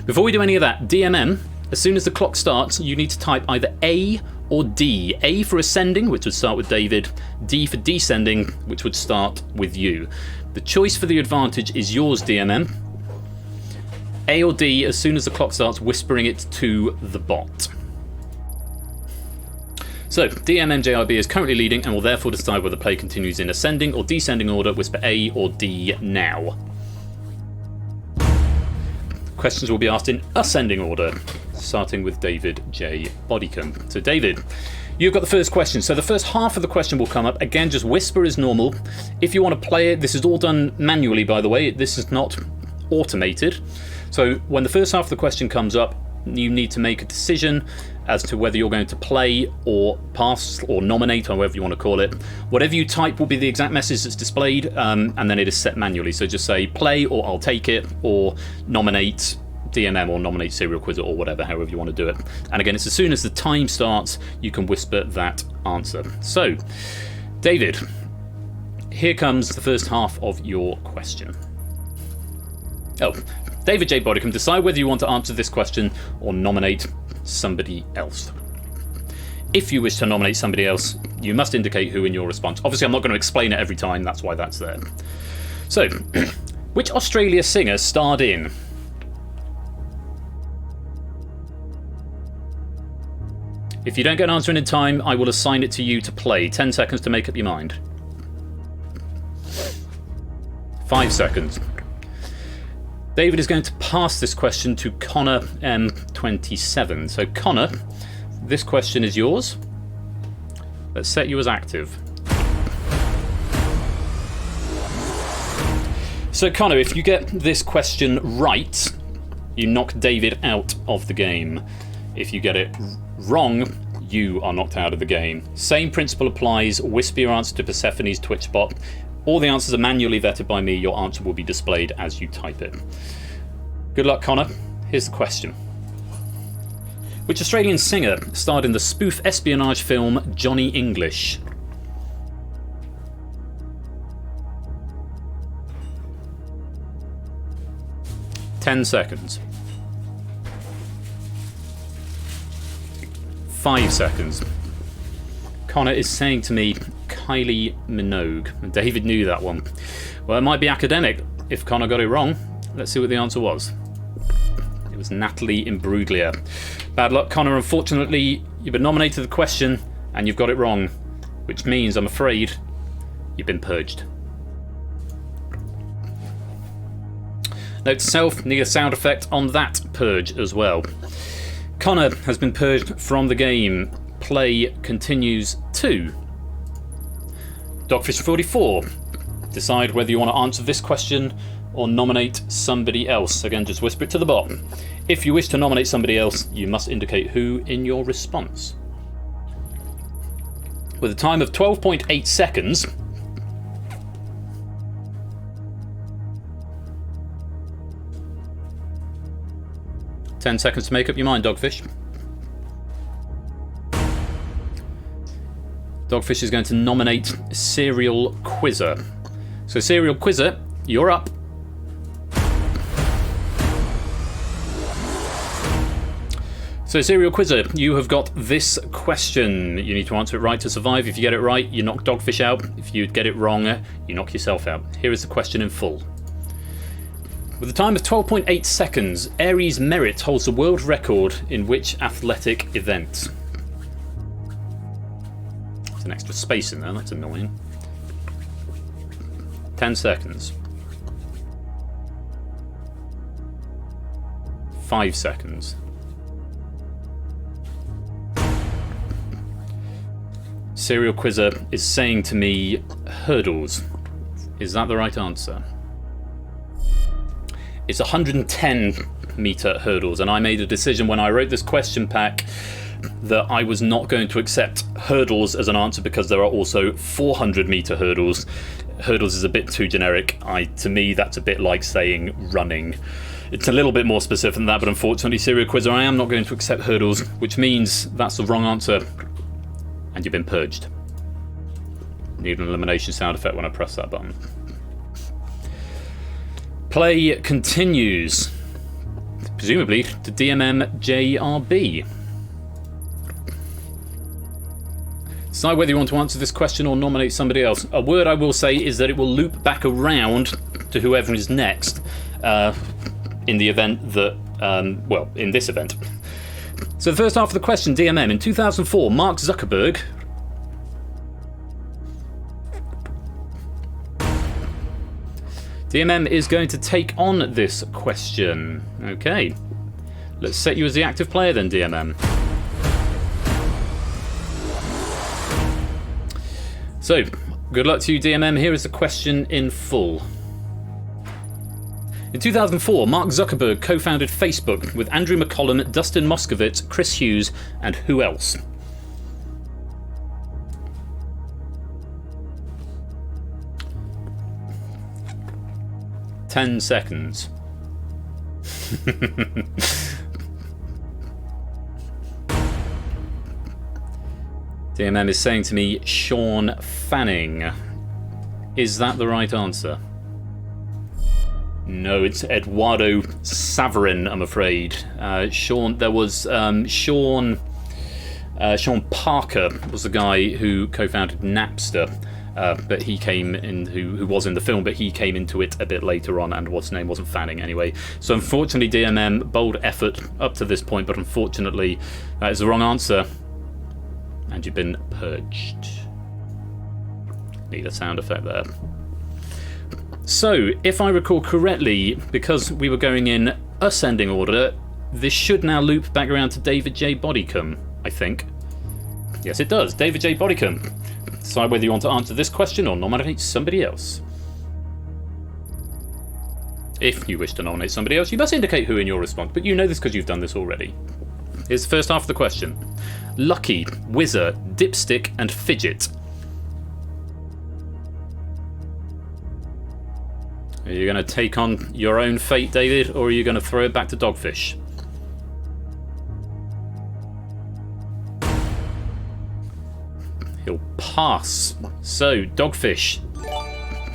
Before we do any of that, DMM, as soon as the clock starts, you need to type either A or D. A for ascending, which would start with David. D for descending, which would start with you. The choice for the advantage is yours, DMM. A or D as soon as the clock starts, whispering it to the bot. So, DMMJIB is currently leading and will therefore decide whether play continues in ascending or descending order. Whisper A or D now. Questions will be asked in ascending order, starting with David J. Bodycomb. So David, you've got the first question. So the first half of the question will come up. Again, just whisper as normal. If you want to play it, this is all done manually, by the way. This is not automated. So when the first half of the question comes up, you need to make a decision as to whether you're going to play or pass or nominate, or whatever you want to call it. Whatever you type will be the exact message that's displayed, and then it is set manually. So just say play or I'll take it, or nominate DMM or nominate Serial Quizzer or whatever, however you want to do it. And again, it's as soon as the time starts, you can whisper that answer. So, David, here comes the first half of your question. Oh, David J. Bodycomb, decide whether you want to answer this question or nominate somebody else. If you wish to nominate somebody else, you must indicate who in your response. Obviously, I'm not going to explain it every time, that's why that's there. So, which Australia singer starred in If you don't get an answer in time, I will assign it to you to play. 10 seconds to make up your mind. 5 seconds. David is going to pass this question to Connor M27. So Connor, this question is yours. Let's set you as active. So Connor, if you get this question right, you knock David out of the game. If you get it wrong, you are knocked out of the game. Same principle applies. Whisper your answer to Persephone's Twitch bot. All the answers are manually vetted by me. Your answer will be displayed as you type it. Good luck, Connor. Here's the question. Which Australian singer starred in the spoof espionage film Johnny English? Ten seconds. 5 seconds. Connor is saying to me, Kylie Minogue. And David knew that one. Well, it might be academic. If Connor got it wrong, let's see what the answer was. It was Natalie Imbruglia. Bad luck, Connor. Unfortunately, you've been nominated to the question and you've got it wrong, which means, I'm afraid, you've been purged. Note to self, need a sound effect on that purge as well. Connor has been purged from the game. Play continues to Dogfish44. Decide whether you want to answer this question or nominate somebody else. Again, just whisper it to the bot. If you wish to nominate somebody else, you must indicate who in your response. With a time of 12.8 seconds, .10 seconds to make up your mind, Dogfish. Dogfish is going to nominate Serial Quizzer. So Serial Quizzer, you're up. So Serial Quizzer, you have got this question. You need to answer it right to survive. If you get it right, you knock Dogfish out. If you get it wrong, you knock yourself out. Here is the question in full. With a time of 12.8 seconds, Aries Merritt holds the world record in which athletic event? There's an extra space in there, that's annoying. 10 seconds. 5 seconds. Serial Quizzer is saying to me, hurdles. Is that the right answer? It's 110 metre hurdles, and I made a decision when I wrote this question pack that I was not going to accept hurdles as an answer because there are also 400 metre hurdles. Hurdles is a bit too generic. To me, that's a bit like saying running. It's a little bit more specific than that, but unfortunately, Serial Quizzer, I am not going to accept hurdles, which means that's the wrong answer, and you've been purged. Need an elimination sound effect when I press that button. Play continues, presumably to DMM JRB. Decide whether you want to answer this question or nominate somebody else. A word I will say is that it will loop back around to whoever is next in the event that, in this event. So the first half of the question, DMM. In 2004, Mark Zuckerberg DMM is going to take on this question. Okay. Let's set you as the active player then, DMM. So, good luck to you, DMM. Here is the question in full. In 2004, Mark Zuckerberg co-founded Facebook with Andrew McCollum, Dustin Moskovitz, Chris Hughes, and who else? Ten seconds. DMM is saying to me, Sean Fanning. Is that the right answer? No, it's Eduardo Saverin, I'm afraid. There was Sean Parker was the guy who co-founded Napster. But he came in, who was in the film, but he came into it a bit later on, and what's his name wasn't Fanning anyway. So unfortunately, DMM, bold effort up to this point, but unfortunately, that is the wrong answer, and you've been purged. Need a sound effect there. So, if I recall correctly, because we were going in ascending order, this should now loop back around to David J. Bodycombe, I think. Yes, it does. David J. Bodycombe. Decide whether you want to answer this question or nominate somebody else. If you wish to nominate somebody else, you must indicate who in your response, but you know this because you've done this already. Here's the first half of the question. Lucky, Whizzer, Dipstick, and Fidget. Are you going to take on your own fate, David, or are you going to throw it back to Dogfish? He'll pass. So, Dogfish,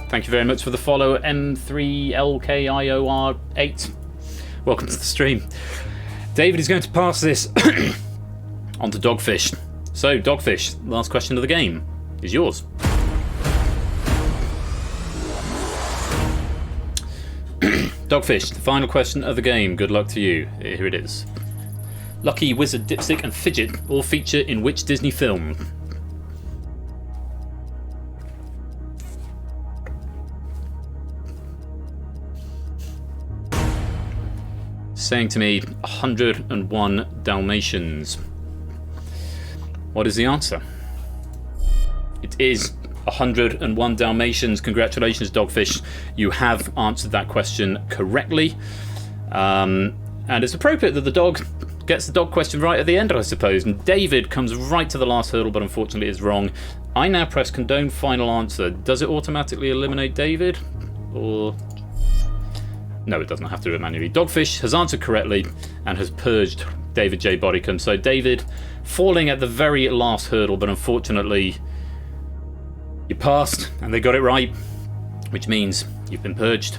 thank you very much for the follow, M3LKIOR8. Welcome to the stream. David is going to pass this on to Dogfish. So, Dogfish, last question of the game is yours. Dogfish, the final question of the game. Good luck to you. Here it is. Lucky, Wizard, Dipstick, and Fidget all feature in which Disney film? Saying to me 101 Dalmatians. What is the answer? It is 101 Dalmatians. Congratulations, Dogfish. You have answered that question correctly. And it's appropriate that the dog gets the dog question right at the end, I suppose. And David comes right to the last hurdle, but unfortunately is wrong. I now press condone final answer. Does it automatically eliminate David? Or... no, it doesn't have to do it manually. Dogfish has answered correctly and has purged David J. Bodycombe. So David falling at the very last hurdle, but unfortunately you passed and they got it right, which means you've been purged.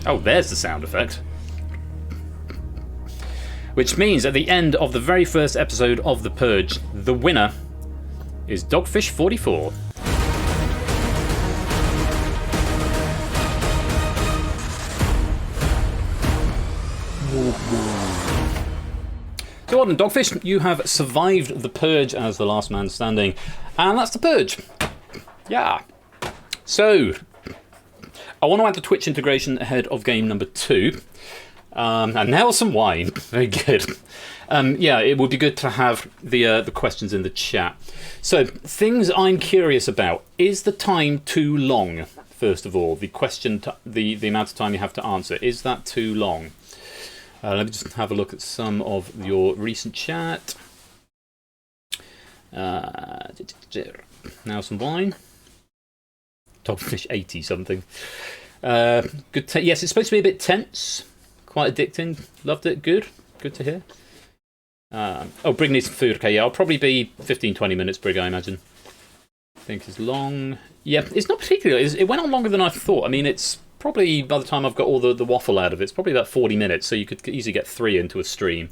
Oh, there's the sound effect. Which means at the end of the very first episode of The Purge, the winner is Dogfish 44. So well done, Dogfish. You have survived the Purge as the last man standing. And that's the Purge. Yeah. So, I want to add the Twitch integration ahead of game number 2. And now some wine. Very good. Yeah, it would be good to have the questions in the chat. So, things I'm curious about. Is the time too long? First of all, the question, the amount of time you have to answer, is that too long? Let me just have a look at some of your recent chat. Now some wine. Dogfish 80 something. Good. Yes, it's supposed to be a bit tense. Quite addicting. Loved it. Good. Good to hear. Oh, Brig needs some food. Okay, yeah, I'll probably be 15-20 minutes, Brig, I imagine. I think it's long. Yeah, it's not particularly. It went on longer than I thought. I mean, it's probably, by the time I've got all the waffle out of it, it's probably about 40 minutes, so you could easily get 3 into a stream.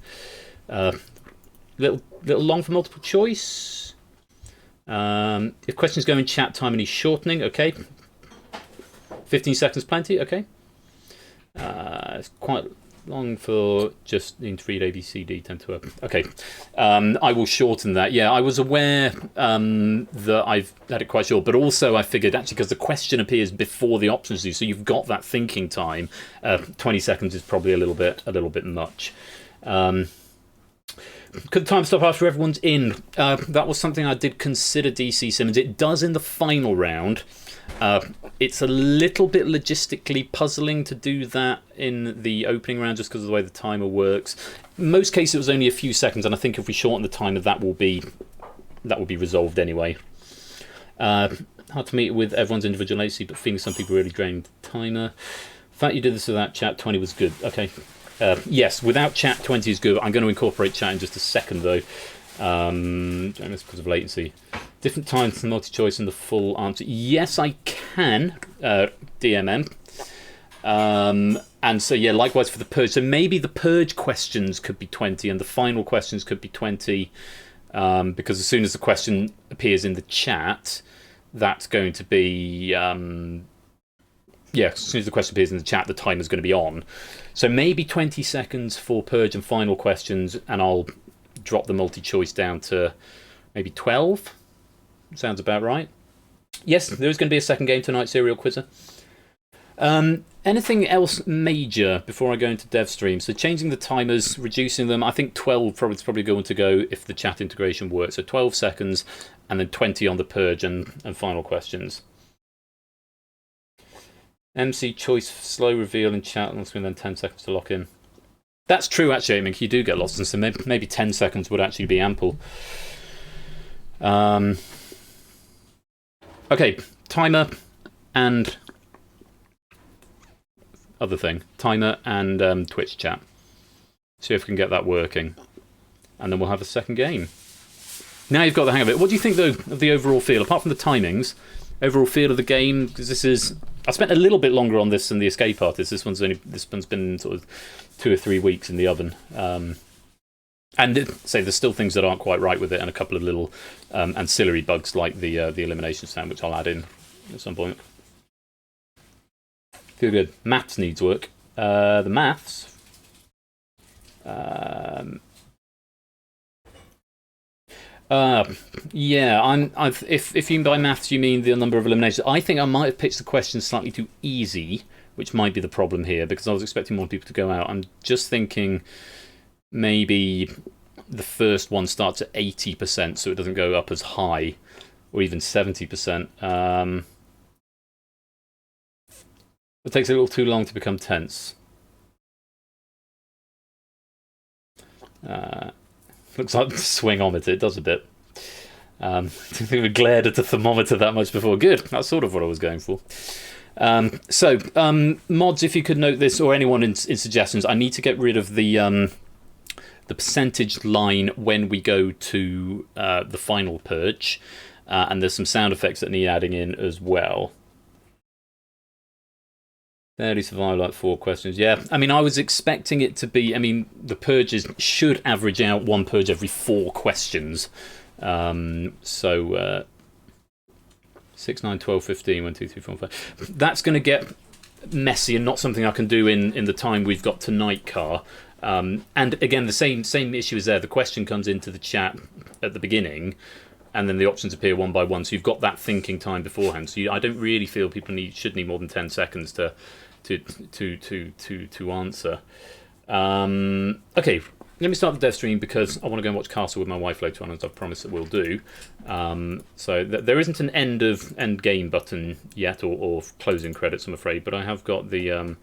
Little long for multiple choice. If questions go in chat, time any shortening, okay. 15 seconds plenty, okay. It's quite long for just need to read A, B, C, D, 10 to 11. Okay. I will shorten that. Yeah, I was aware that I've had it quite short, but also I figured actually because the question appears before the options do, so you've got that thinking time. 20 seconds is probably a little bit much. Could the time stop after everyone's in? That was something I did consider, DC Simmons. It does in the final round. It's a little bit logistically puzzling to do that in the opening round just because of the way the timer works. In most cases, it was only a few seconds, and I think if we shorten the timer, that will be resolved anyway. Hard to meet with everyone's individual AC, but feeling some people really drained the timer. The fact you did this without chat 20 was good. Okay. Yes, without chat 20 is good. I'm going to incorporate chat in just a second, though. Just because of latency. Different times for multi-choice and the full answer. Yes, I can, DMM. And so, yeah, likewise for the Purge. So maybe the Purge questions could be 20 and the final questions could be 20. Because as soon as the question appears in the chat, that's going to be... yeah, as soon as the question appears in the chat, the timer's going to be on. So maybe 20 seconds for Purge and final questions, and I'll drop the multi-choice down to maybe 12. Sounds about right. Yes, there is going to be a second game tonight, Serial Quizzer. Anything else major before I go into dev stream? So changing the timers, reducing them. I think 12 is probably going to go if the chat integration works. So 12 seconds, and then 20 on the Purge and final questions. MC choice slow reveal in chat, and then 10 seconds to lock in. That's true, actually. I mean, you do get lost, and so maybe 10 seconds would actually be ample. Okay, timer and other thing. Timer and Twitch chat. See if we can get that working. And then we'll have a second game. Now you've got the hang of it. What do you think, though, of the overall feel? Apart from the timings, overall feel of the game, because this is... I spent a little bit longer on this than the Escape Artist. This one's been sort of 2 or 3 weeks in the oven. And there's still things that aren't quite right with it, and a couple of little ancillary bugs like the elimination sound, which I'll add in at some point. Good. Maths needs work. The maths. Yeah, if you by maths you mean the number of eliminations, I think I might have pitched the question slightly too easy, which might be the problem here, because I was expecting more people to go out. I'm just thinking maybe the first one starts at 80%, so it doesn't go up as high, or even 70%. It takes a little too long to become tense. Looks like the swingometer. It does a bit. I don't think we glared at the thermometer that much before. Good. That's sort of what I was going for. Mods, if you could note this, or anyone in suggestions, I need to get rid of the percentage line when we go to the final Purge, and there's some sound effects that need adding in as well. 30 survival, like 4 questions. Yeah, I mean, I was expecting it to be... I mean, the Purges should average out 1 Purge every 4 questions. 6, 9, 12, 15, 1, 2, 3, 4, 5. That's going to get messy and not something I can do in the time we've got tonight, Car. And again, the same issue is there. The question comes into the chat at the beginning, and then the options appear one by one. So you've got that thinking time beforehand. So I don't really feel people should need more than 10 seconds to answer. Okay, let me start the dev stream because I want to go and watch Castle with my wife later on, as I've promised that we'll do. So there isn't an end game button yet, or closing credits, I'm afraid, but I have got the.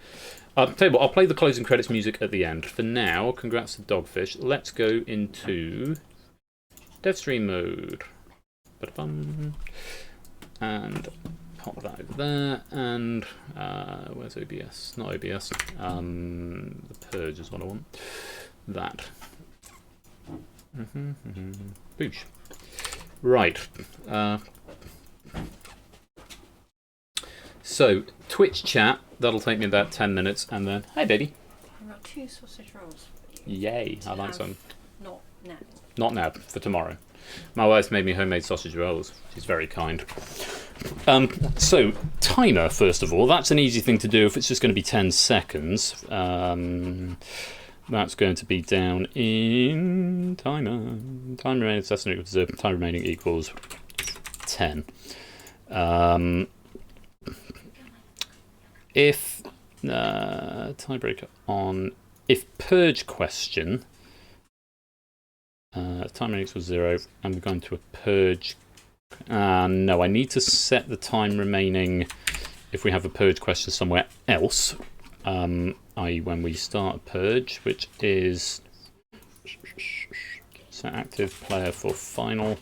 I'll tell you what, I'll play the closing credits music at the end. For now, congrats to Dogfish. Let's go into dev stream mode. Ba-da-bum. And pop that over there. And where's OBS? Not OBS. The Purge is what I want. That. Boosh. Right. So, Twitch chat. That'll take me about 10 minutes, and then, hi, baby. I've got 2 sausage rolls for you. Yay, I like some. Not now. Not now, for tomorrow. My wife's made me homemade sausage rolls. She's very kind. So, timer, first of all. That's an easy thing to do if it's just going to be 10 seconds. That's going to be down in timer. Time remaining, time remaining equals 10. If tiebreaker on if purge question time remaining equals 0 and we're going to a purge no, I need to set the time remaining if we have a purge question somewhere else, i.e. when we start a purge, which is set active player for final.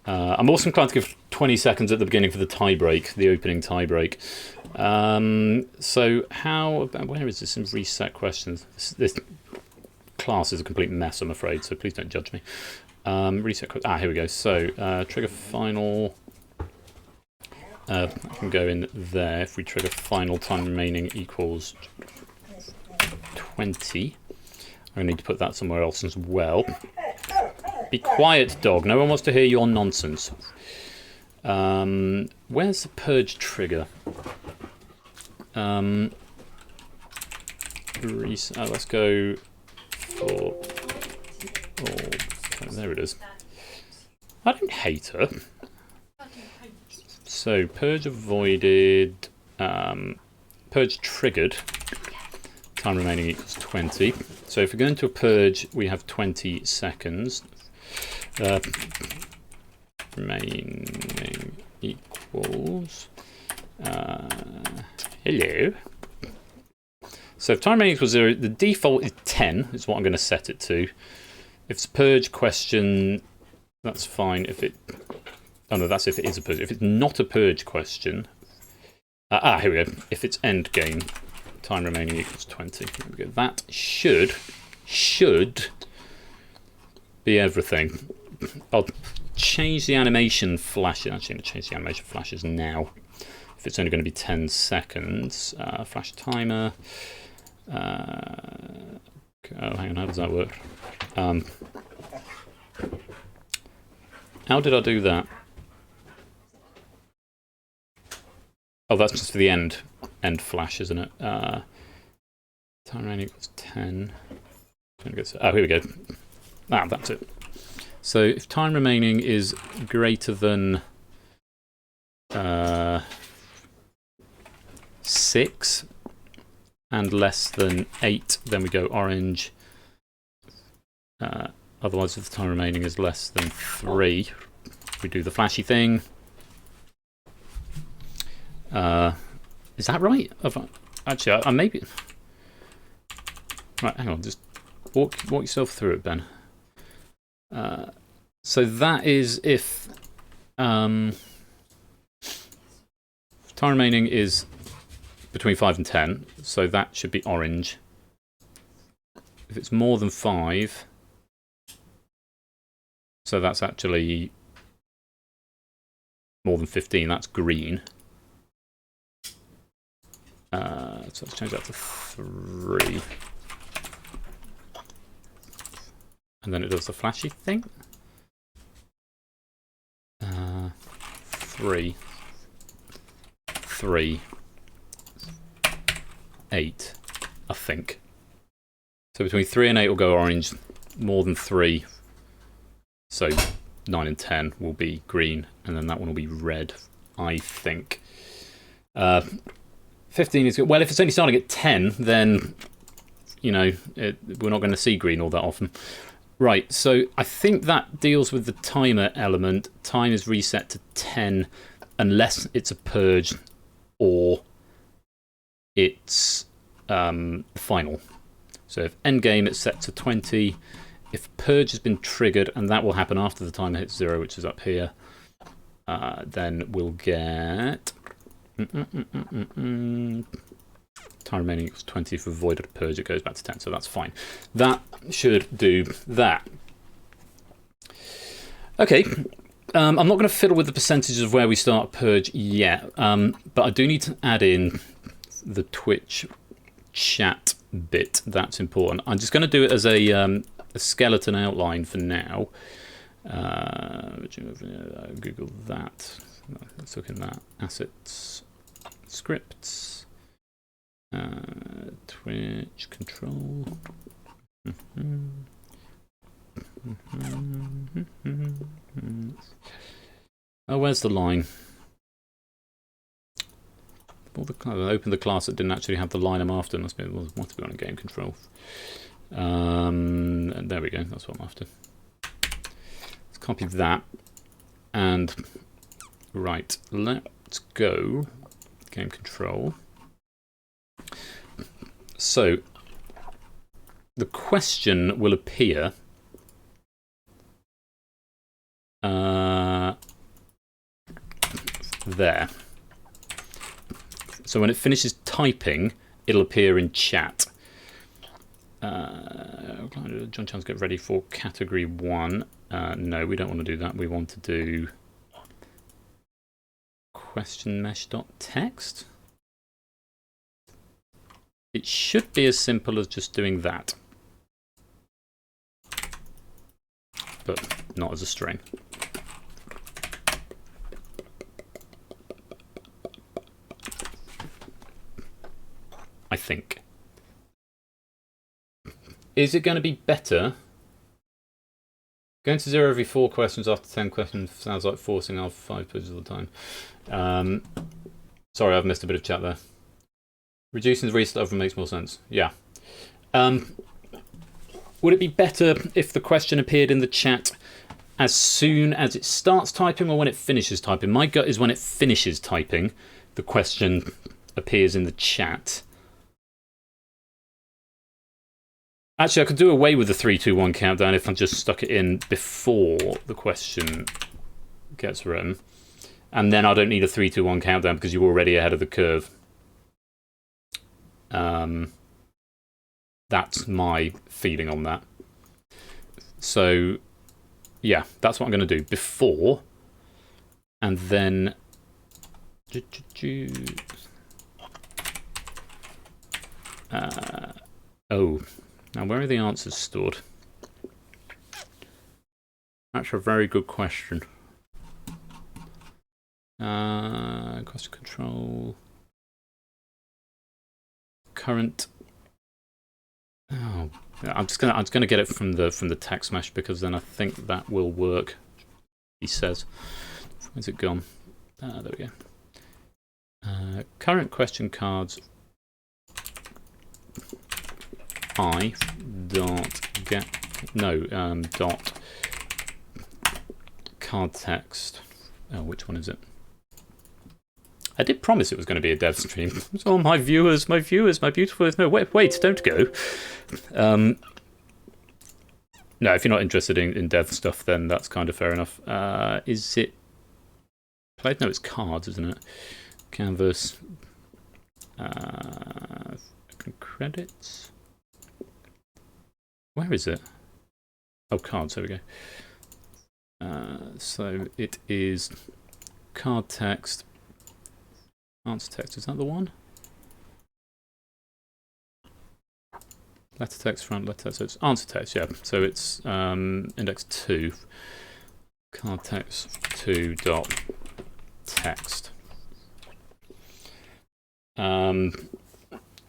I'm also inclined to give 20 seconds at the beginning for the tie break, the opening tie break. So how about, where is this in reset questions? This class is a complete mess, I'm afraid, so please don't judge me. Reset, here we go. So trigger final. I can go in there. If we trigger final, time remaining equals 20. I need to put that somewhere else as well. Be quiet, dog. No one wants to hear your nonsense. Where's the purge trigger? Let's go for. There it is. I don't hate her. So purge avoided. Purge triggered. Time remaining equals 20. So if we go into a purge, we have 20 seconds. Remaining equals. Hello. So if time remaining equals 0, the default is 10, is what I'm going to set it to. If it's a purge question, that's fine. If it. Oh no, that's if it is a purge. If it's not a purge question. Here we go. If it's end game, time remaining equals 20. There we go. That should be everything. I'll change the animation flashes. Actually, I'm going to change the animation flashes now. If it's only going to be 10 seconds. Flash timer. Oh, hang on, how does that work? How did I do that? Oh, that's just for the end flash, isn't it? Time remaining equals 10. Oh, here we go. That's it. So if time remaining is greater than 6 and less than 8, then we go orange. Otherwise, if the time remaining is less than 3, we do the flashy thing. Is that right? Actually, I maybe. Right, hang on. Just walk yourself through it, Ben. So that is if time remaining is between 5 and 10, so that should be orange. If it's more than 5, so that's actually more than 15, that's green. So let's change that to 3. And then it does the flashy thing. 3. 8, I think. So between 3 and 8 will go orange, more than 3. So 9 and 10 will be green, and then that one will be red, I think. 15 is good. Well, if it's only starting at 10, then we're not going to see green all that often. Right, so I think that deals with the timer element. Time is reset to 10 unless it's a purge or it's final. So if endgame it's set to 20, if purge has been triggered, and that will happen after the timer hits 0, which is up here, then we'll get time remaining equals 20. If avoided a purge, it goes back to 10, so that's fine. That should do that. Okay, I'm not going to fiddle with the percentages of where we start purge yet, but I do need to add in the Twitch chat bit. That's important. I'm just going to do it as a skeleton outline for now. Google that. Let's look in that. Assets, scripts, Twitch control. Oh, where's the line? I opened the class that didn't actually have the line I'm after. Must be on a game control. And there we go. That's what I'm after. Let's copy that. And right, let's go game control. So the question will appear there. So when it finishes typing, it'll appear in chat. John Chan's get ready for category 1. No, we don't want to do that. We want to do question mesh.text. It should be as simple as just doing that, but not as a string. I think. Is it going to be better? Going to 0 every 4 questions after 10 questions sounds like forcing our 5 pages all the time. Sorry, I've missed a bit of chat there. Reducing the reset over makes more sense. Yeah. Would it be better if the question appeared in the chat as soon as it starts typing or when it finishes typing? My gut is when it finishes typing, the question appears in the chat. Actually, I could do away with the 3, 2, 1 countdown if I just stuck it in before the question gets written. And then I don't need a 3, 2, 1 countdown because you're already ahead of the curve. That's my feeling on that. So, yeah, that's what I'm going to do before. And then... oh... Now, where are the answers stored? That's a very good question. Question control. Current. Oh, I'm just gonna get it from the text mesh because then I think that will work. He says. Where's it gone? There we go. Current question cards. Dot card text. Oh, which one is it? I did promise it was going to be a dev stream. Oh, my viewers, my beautiful. No, wait, don't go. No, if you're not interested in dev stuff, then that's kind of fair enough. Is it played? No, it's cards, isn't it? Canvas. Credits. Where is it? Oh, cards, there we go. So it is card text, answer text, is that the one? Letter text, front letter text, so it's answer text, yeah. So it's index 2, card text 2 dot text.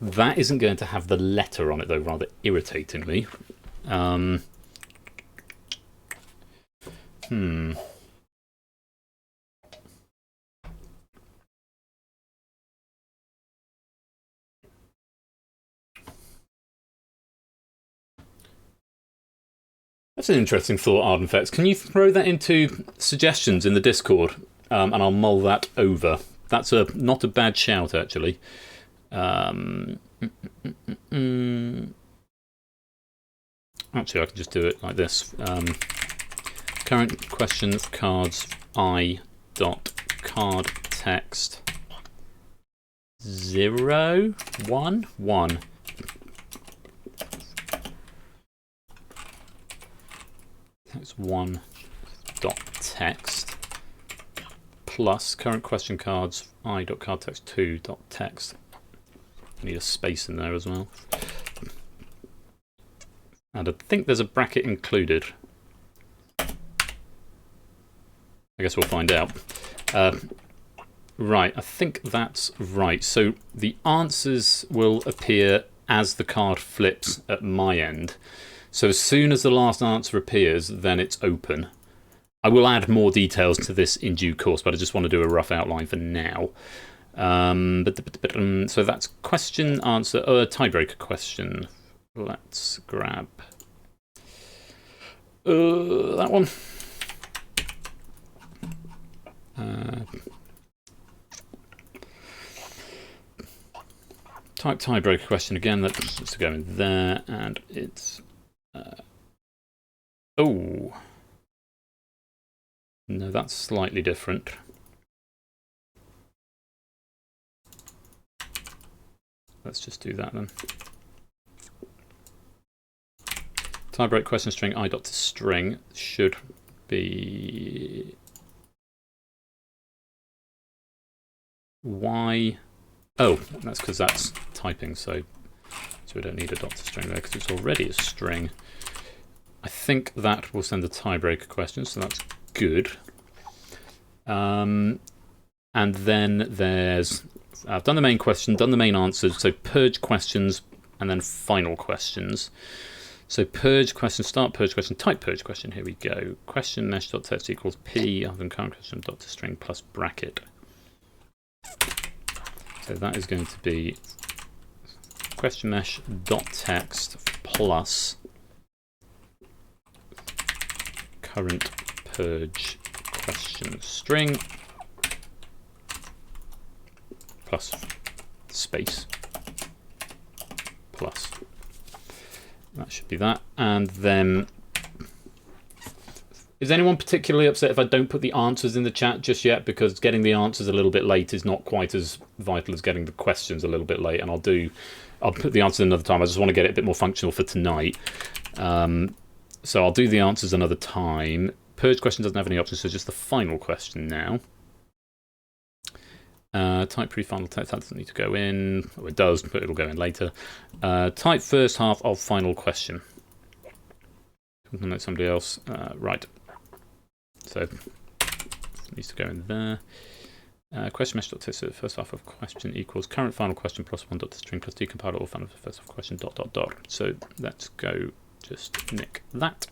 That isn't going to have the letter on it, though, rather irritatingly. That's an interesting thought, Ardenfex. Can you throw that into suggestions in the Discord, and I'll mull that over. That's not a bad shout, actually. Actually, I can just do it like this. Current question cards I dot card text 0 1 1. Text 1 dot text plus current question cards I dot card text 2 dot text. Need a space in there as well. And I think there's a bracket included. I guess we'll find out. Right, I think that's right. So the answers will appear as the card flips at my end. So as soon as the last answer appears, then it's open. I will add more details to this in due course, but I just want to do a rough outline for now. So that's question, answer, tiebreaker question. Let's grab that one. Type tiebreaker question again. Let's just go in there, and it's oh no, that's slightly different. Let's just do that then. Tiebreak question string I dot to string should be Y. Oh, that's because that's typing, so we don't need a dot to string there because it's already a string. I think that will send the tiebreaker question, so that's good. And then there's I've done the main question, done the main answers, so purge questions and then final questions. So purge question, start purge question, type purge question. Here we go. Question mesh.text equals p other than current question dot to string plus bracket. So that is going to be question mesh dot text plus current purge question string plus space plus. That should be that. And then, is anyone particularly upset if I don't put the answers in the chat just yet? Because getting the answers a little bit late is not quite as vital as getting the questions a little bit late. And I'll put the answers another time. I just want to get it a bit more functional for tonight. So I'll do the answers another time. Purge question doesn't have any options, so just the final question now. Type pre-final text, that doesn't need to go in. Oh, it does, but it'll go in later. Type first half of final question. Let somebody else. Right. So it needs to go in there. Question mesh dot text, so first half of question equals current final question plus one dot to string plus decompile all final first half of question dot dot dot. So let's go just nick that.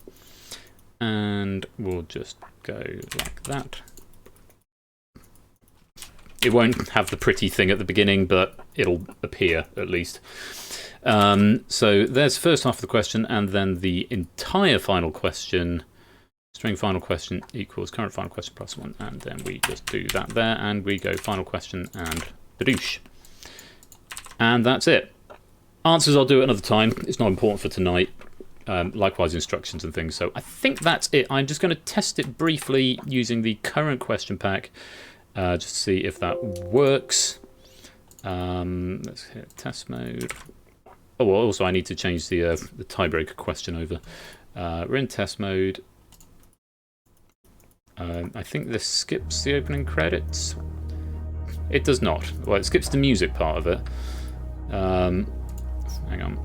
And we'll just go like that. It won't have the pretty thing at the beginning, but it'll appear at least. So there's first half of the question, and then the entire final question, string final question equals current final question plus one, and then we just do that there, and we go final question and badoosh. And that's it. Answers I'll do another time. It's not important for tonight. Likewise instructions and things. So I think that's it. I'm just going to test it briefly using the current question pack. Just to see if that works. Let's hit test mode. Oh, well, also I need to change the tiebreaker question over. We're in test mode. I think this skips the opening credits. It does not. Well, it skips the music part of it. Hang on.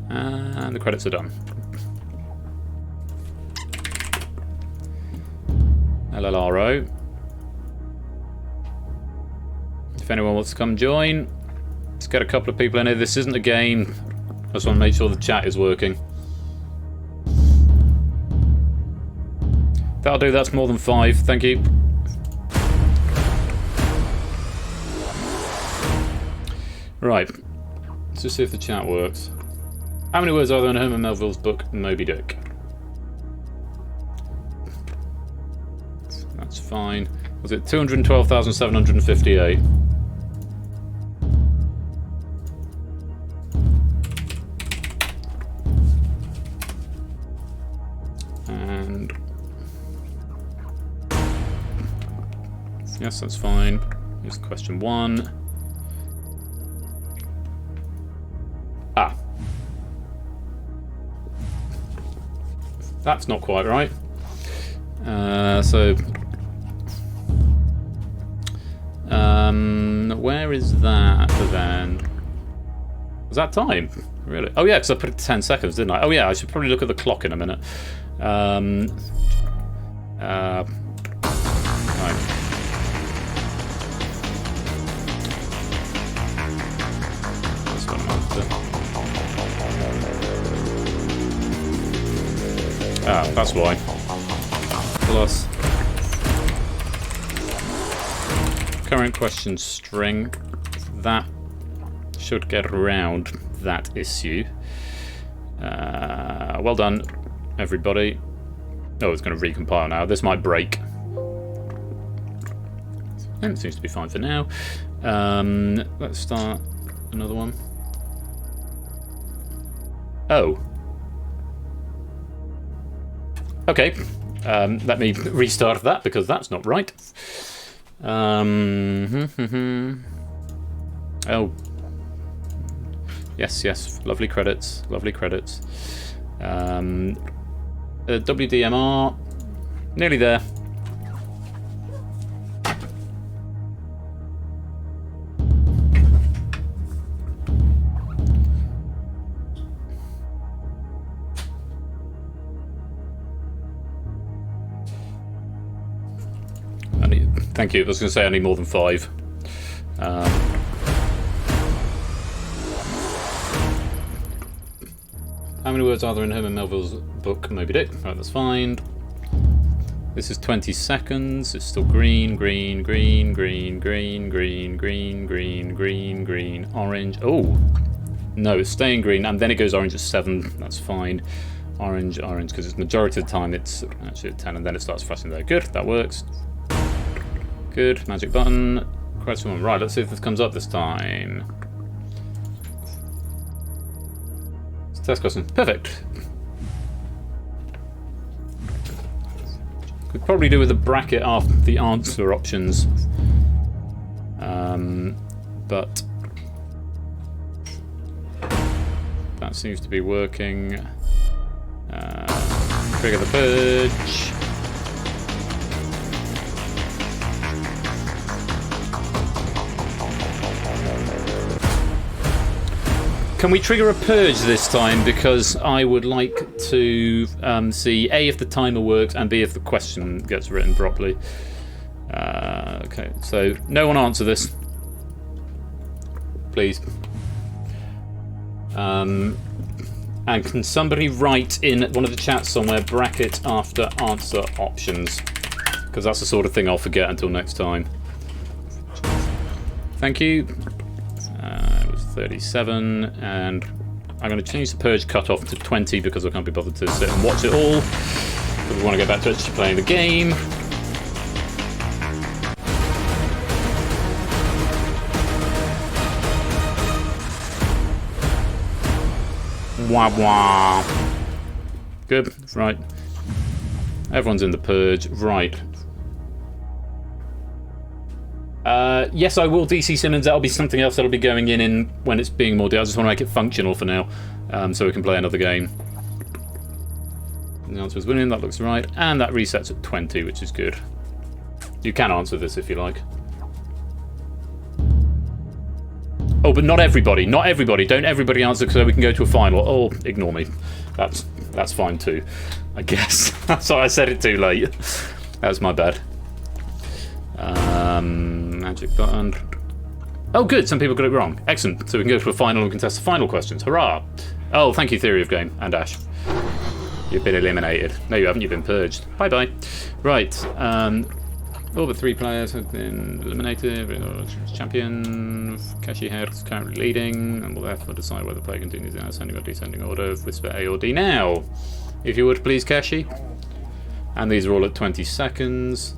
And the credits are done. LLRO. If anyone wants to come join, let's get a couple of people in here. This isn't a game. I just want to make sure the chat is working. That'll do. That's more than 5. Thank you. Right. Let's just see if the chat works. How many words are there in Herman Melville's book Moby Dick? That's fine. Was it 212,758? And yes, that's fine. Here's question 1. Ah. That's not quite right. Where is that then? Was that time? Really? Oh yeah, because I put it to 10 seconds, didn't I? Oh yeah, I should probably look at the clock in a minute. Right. That's what I'm after. Ah, that's why. Plus current question string. That should get around that issue. Well done, everybody. Oh, it's going to recompile now. This might break. It seems to be fine for now. Let's start another one. Oh. Okay. Let me restart that because that's not right. Oh. Yes. Lovely credits. WDMR. Nearly there. Thank you. I was going to say I need more than 5. How many words are there in Herman Melville's book Moby Dick? Right, that's fine. This is 20 seconds. It's still green, orange. Oh! No, it's staying green, and then it goes orange at 7. That's fine. Orange, because it's majority of the time it's actually at 10, and then it starts flashing there. Good, that works. Good, magic button. Question 1. Right, let's see if this comes up this time. It's a test question. Perfect. Could probably do with a bracket after the answer options. But that seems to be working. Trigger the purge. Can we trigger a purge this time? Because I would like to see A, if the timer works, and B, if the question gets written properly. Okay, so no one answer this. Please. And can somebody write in one of the chats somewhere, bracket after answer options? Because that's the sort of thing I'll forget until next time. Thank you. 37, and I'm going to change the purge cutoff to 20 because I can't be bothered to sit and watch it all. Because we want to get back to actually playing the game. Wah wah. Good, right. Everyone's in the purge, right. Yes, I will DC Simmons. That'll be something else that'll be going in when it's being more. I just want to make it functional for now, so we can play another game. And the answer is winning. That looks right, and that resets at 20, which is good. You can answer this if you like. Oh, but not everybody. Not everybody. Don't everybody answer so we can go to a final. Oh, ignore me. That's fine too, I guess. Sorry, I said it too late. That's my bad. Magic button. Oh, good. Some people got it wrong. Excellent. So we can go to a final and we can test the final questions. Hurrah! Oh, thank you, Theory of Game and Ash. You've been eliminated. No, you haven't. You've been purged. Bye-bye. Right. All but 3 players have been eliminated. Champion Kashi Head is currently leading, and will therefore decide whether the player continues in ascending or descending order of Whisper A or D now. If you would please, Kashi. And these are all at 20 seconds.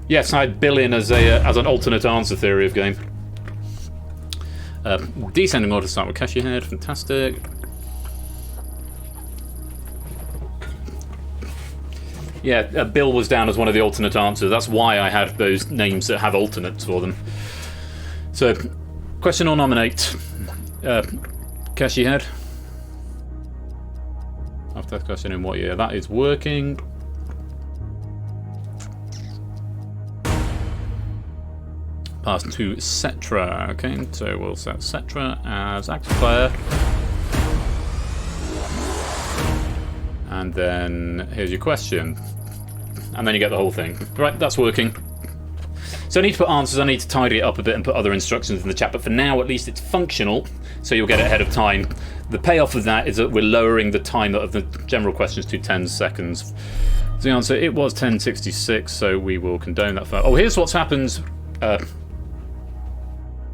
Yes, I had Bill in as an alternate answer theory of game. Descending order to start with Kashi Head. Fantastic. Yeah, Bill was down as one of the alternate answers. That's why I had those names that have alternates for them. So, question or nominate. Kashi Head. After that question, in what year? That is working. Pass to Cetra. Okay, so we'll set Cetra as active player. And then here's your question. And then you get the whole thing. Right, that's working. So I need to put answers, I need to tidy it up a bit and put other instructions in the chat, but for now at least it's functional, so you'll get it ahead of time. The payoff of that is that we're lowering the time of the general questions to 10 seconds. So the answer, it was 10:66, so we will condone that. Oh, here's what's happened.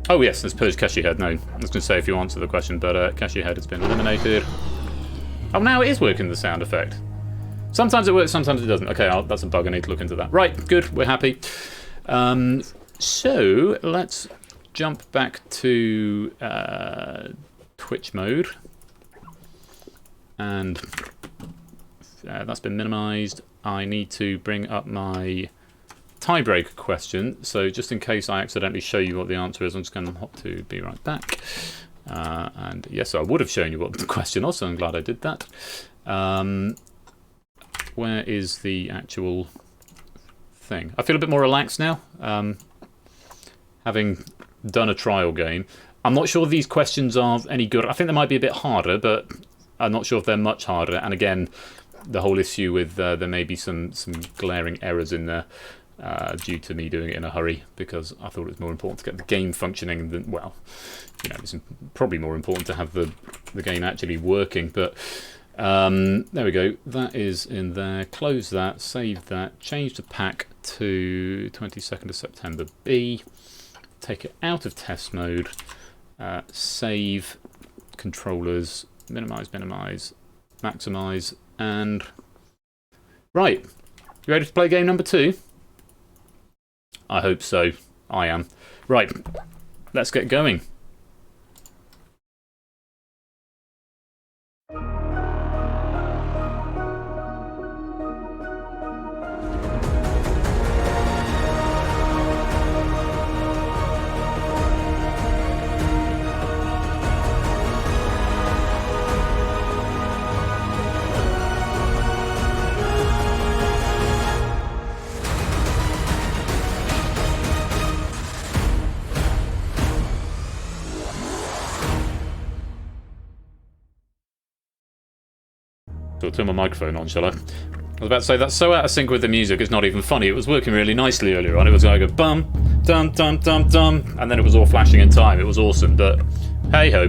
Oh yes, there's Purge Kashi Head. No, I was going to say if you answer the question, but Kashi Head has been eliminated. Oh, now it is working, the sound effect. Sometimes it works, sometimes it doesn't. Okay, that's a bug, I need to look into that. Right, good, we're happy. So, let's jump back to Twitch mode. And that's been minimized. I need to bring up my tiebreaker question. So, just in case I accidentally show you what the answer is, I'm just going to hop to be right back. And yes, I would have shown you what the question was, so I'm glad I did that. Where is the actual thing? I feel a bit more relaxed now, having done a trial game. I'm not sure these questions are any good. I think they might be a bit harder, but I'm not sure if they're much harder. And again, the whole issue with there may be some glaring errors in there due to me doing it in a hurry, because I thought it was more important to get the game functioning than, well, you know, it's probably more important to have the game actually working. But there we go, that is in there. Close that, save that, change the pack to 22nd of September B, take it out of test mode, save controllers, minimize, maximize, and right, you ready to play game number 2? I hope so. I am. Right, let's get going. So I'll turn my microphone on, shall I? I was about to say, that's so out of sync with the music, it's not even funny. It was working really nicely earlier on. It was like a bum, dum, dum, dum, dum, and then it was all flashing in time. It was awesome, but hey-ho.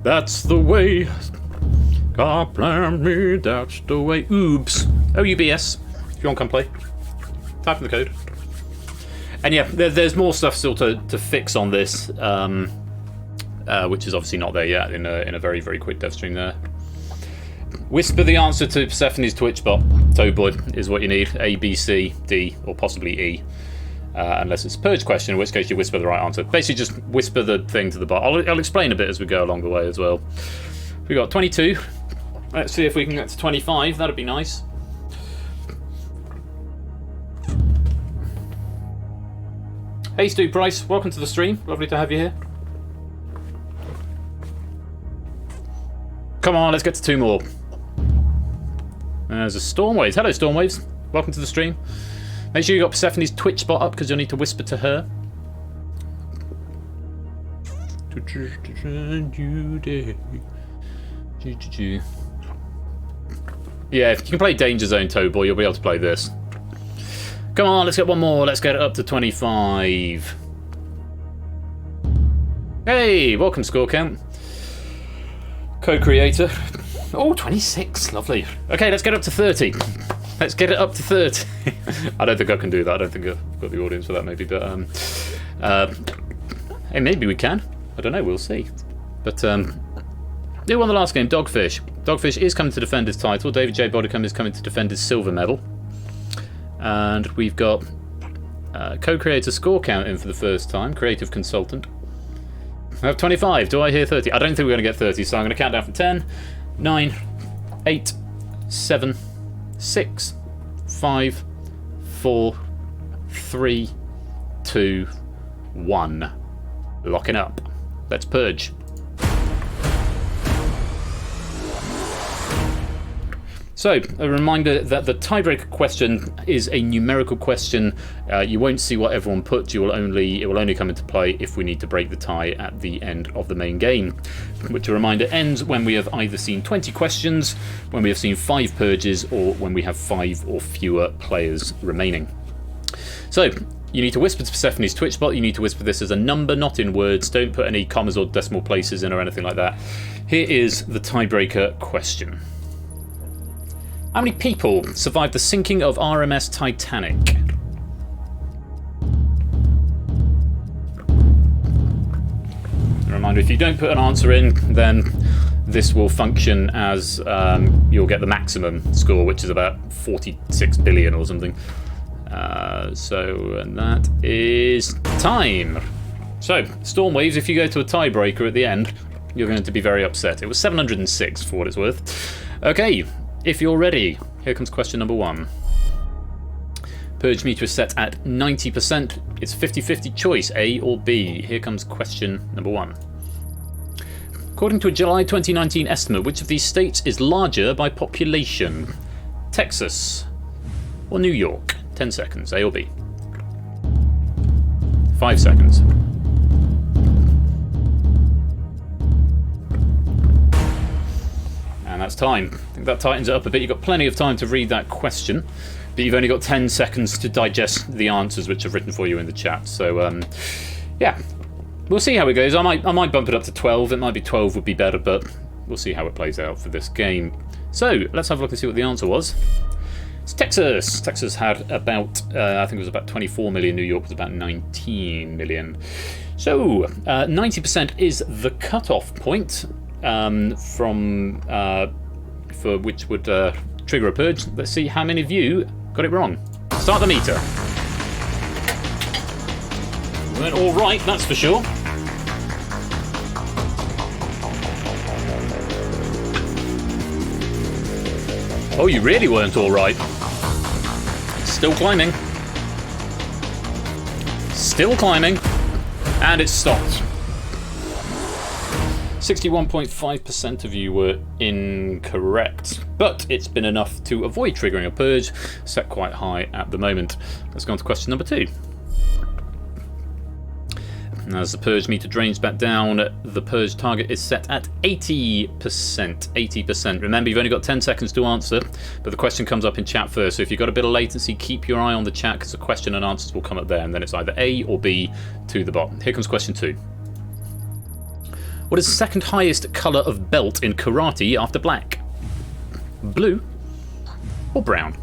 That's the way. God blame me, that's the way. Oops. OUBS. If you want to come play, type in the code. And yeah, there's more stuff still to fix on this, which is obviously not there yet in a very, very quick dev stream there. Whisper the answer to Persephone's Twitch bot, Toadboy, is what you need. A, B, C, D, or possibly E. Unless it's a Purge question, in which case you whisper the right answer. Basically just whisper the thing to the bot. I'll explain a bit as we go along the way as well. We got 22. Let's see if we can get to 25. That'd be nice. Hey Stu Price, welcome to the stream. Lovely to have you here. Come on, let's get to 2 more. There's a Stormwaves. Hello, Stormwaves. Welcome to the stream. Make sure you got Persephone's Twitch bot up because you'll need to whisper to her. Yeah, if you can play Danger Zone, Toadboy, you'll be able to play this. Come on, let's get one more. Let's get it up to 25. Hey, welcome, Score Count. Co-creator. Oh, 26. Lovely. Okay, let's get up to 30. Let's get it up to 30. I don't think I can do that. I don't think I've got the audience for that, maybe. But hey, maybe we can. I don't know. We'll see. But who won the last game? Dogfish. Dogfish is coming to defend his title. David J. Bodicum is coming to defend his silver medal. And we've got co-creator score count in for the first time. Creative consultant. I have 25. Do I hear 30? I don't think we're going to get 30, so I'm going to count down from 10, 9, 8, 7, 6, 5, 4, 3, 2, 1. Locking up. Let's purge. So, a reminder that the tiebreaker question is a numerical question. You won't see what everyone put. It will only come into play if we need to break the tie at the end of the main game. Which, a reminder, ends when we have either seen 20 questions, when we have seen 5 purges, or when we have 5 or fewer players remaining. So, you need to whisper to Persephone's Twitch bot. You need to whisper this as a number, not in words. Don't put any commas or decimal places in or anything like that. Here is the tiebreaker question. How many people survived the sinking of RMS Titanic? A reminder, if you don't put an answer in, then this will function as you'll get the maximum score, which is about 46 billion or something. And that is time. So, Storm Waves, if you go to a tiebreaker at the end, you're going to be very upset. It was 706 for what it's worth. Okay. If you're ready, here comes question number 1. Purge meter is set at 90%. It's 50-50 choice, A or B. Here comes question number 1. According to a July 2019 estimate, which of these states is larger by population? Texas or New York? 10 seconds, A or B. 5 seconds. And that's time. I think that tightens it up a bit. You've got plenty of time to read that question, but you've only got 10 seconds to digest the answers which I've written for you in the chat. So, yeah, we'll see how it goes. I might bump it up to 12. It might be 12 would be better, but we'll see how it plays out for this game. So, let's have a look and see what the answer was. It's Texas. Texas had about, I think it was about 24 million. New York was about 19 million. So, 90% is the cutoff point. For which would trigger a purge. Let's see how many of you got it wrong. Start the meter. Weren't all right, that's for sure. Oh, you really weren't all right. Still climbing. Still climbing. And it stopped. 61.5% of you were incorrect, but it's been enough to avoid triggering a purge, set quite high at the moment. Let's go on to question number 2. As the purge meter drains back down, the purge target is set at 80%. 80%. Remember, you've only got 10 seconds to answer, but the question comes up in chat first, so if you've got a bit of latency, keep your eye on the chat, because the question and answers will come up there, and then it's either A or B to the bot. Here comes question 2. What is the second highest colour of belt in karate after black? Blue or brown?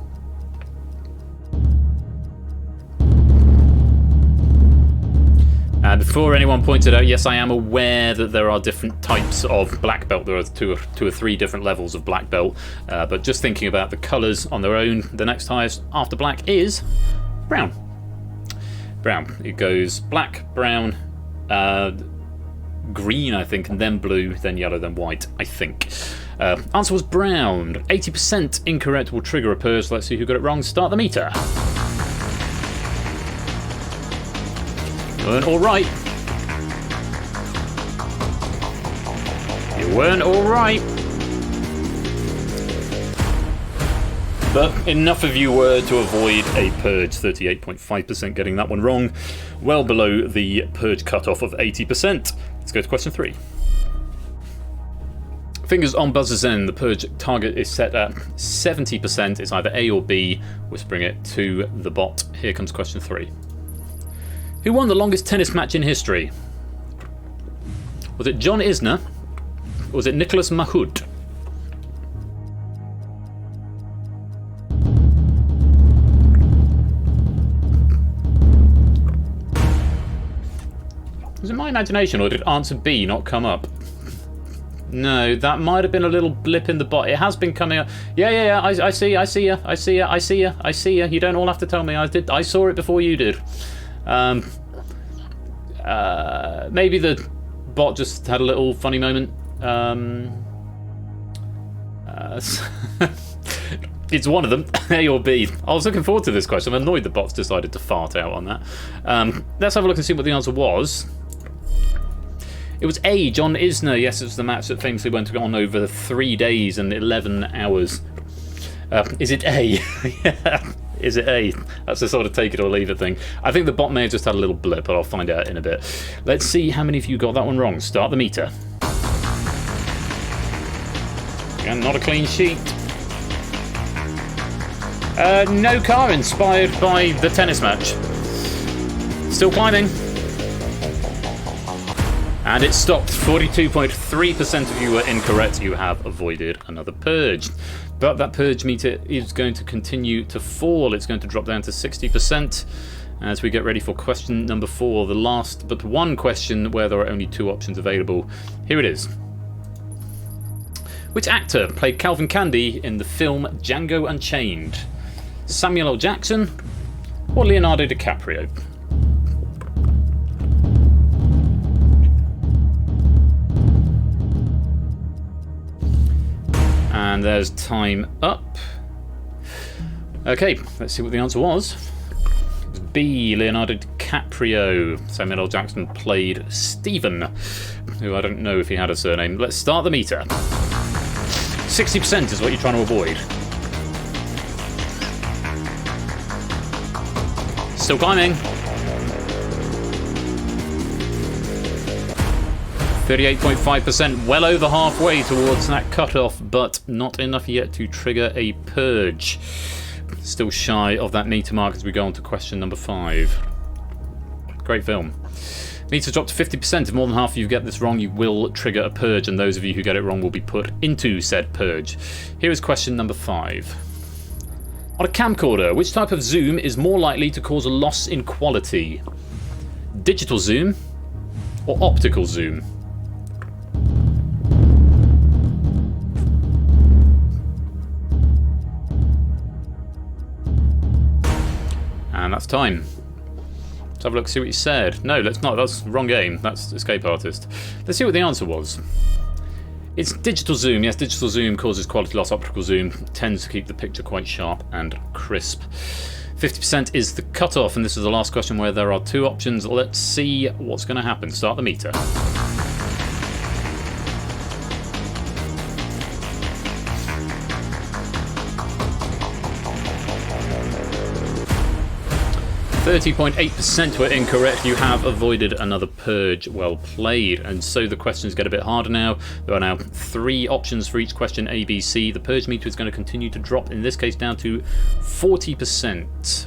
Before anyone pointed out, yes, I am aware that there are different types of black belt. There are two or three different levels of black belt. But just thinking about the colours on their own, the next highest after black is brown. Brown. It goes black, brown, green, I think, and then blue, then yellow, then white, I think. Answer was brown. 80% incorrect will trigger a purge. Let's see who got it wrong. Start the meter. You weren't all right. You weren't all right. But enough of you were to avoid a purge. 38.5% getting that one wrong. Well below the purge cutoff of 80%. Let's go to question 3. Fingers on buzzer's end. The purge target is set at 70%. It's either A or B. Whispering it to the bot. Here comes question 3. Who won the longest tennis match in history? Was it John Isner? Or was it Nicholas Mahut? Was it my imagination, or did answer B not come up? No, that might have been a little blip in the bot. It has been coming up. Yeah. I see you. You don't all have to tell me. I saw it before you did. Maybe the bot just had a little funny moment. It's one of them, A or B. I was looking forward to this question. I'm annoyed the bots decided to fart out on that. Let's have a look and see what the answer was. It was A, John Isner. Yes, it was the match that famously went on over 3 days and 11 hours. Is it A? Yeah. Is it A? That's the sort of take it or leave it thing. I think the bot may have just had a little blip, but I'll find out in a bit. Let's see how many of you got that one wrong. Start the meter. And not a clean sheet. No car inspired by the tennis match. Still climbing. And it stopped. 42.3% of you were incorrect. You have avoided another purge. But that purge meter is going to continue to fall. It's going to drop down to 60% as we get ready for question number 4, the last but one question where there are only 2 options available. Here it is. Which actor played Calvin Candy in the film Django Unchained? Samuel L. Jackson or Leonardo DiCaprio? And there's time up. Okay, let's see what the answer was. It was B, Leonardo DiCaprio. Samuel L. Jackson played Stephen, who I don't know if he had a surname. Let's start the meter. 60% is what you're trying to avoid. Still climbing. 38.5%, well over halfway towards that cutoff, but not enough yet to trigger a purge. Still shy of that meter mark as we go on to question number 5. Great film. Meter drop to 50%. If more than half of you get this wrong, you will trigger a purge, and those of you who get it wrong will be put into said purge. Here is question number 5. On a camcorder, which type of zoom is more likely to cause a loss in quality? Digital zoom or optical zoom? And that's time. Let's have a look, see what you said. No, let's not. That's the wrong game. That's Escape Artist. Let's see what the answer was. It's digital zoom. Yes, digital zoom causes quality loss. Optical zoom tends to keep the picture quite sharp and crisp. 50% is the cutoff, and this is the last question where there are 2 options. Let's see what's going to happen. Start the meter. 30.8% were incorrect. You have avoided another purge. Well played. And so the questions get a bit harder now. There are now 3 options for each question, A, B, C. The purge meter is going to continue to drop, in this case down to 40%.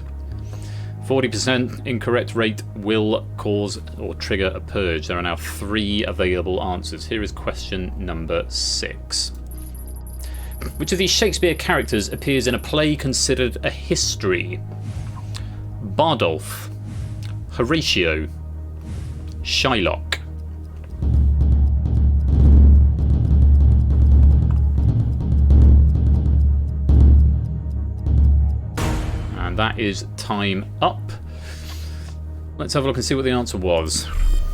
40% incorrect rate will cause or trigger a purge. There are now 3 available answers. Here is question number 6. Which of these Shakespeare characters appears in a play considered a history? Bardolph, Horatio, Shylock. And that is time up. Let's have a look and see what the answer was.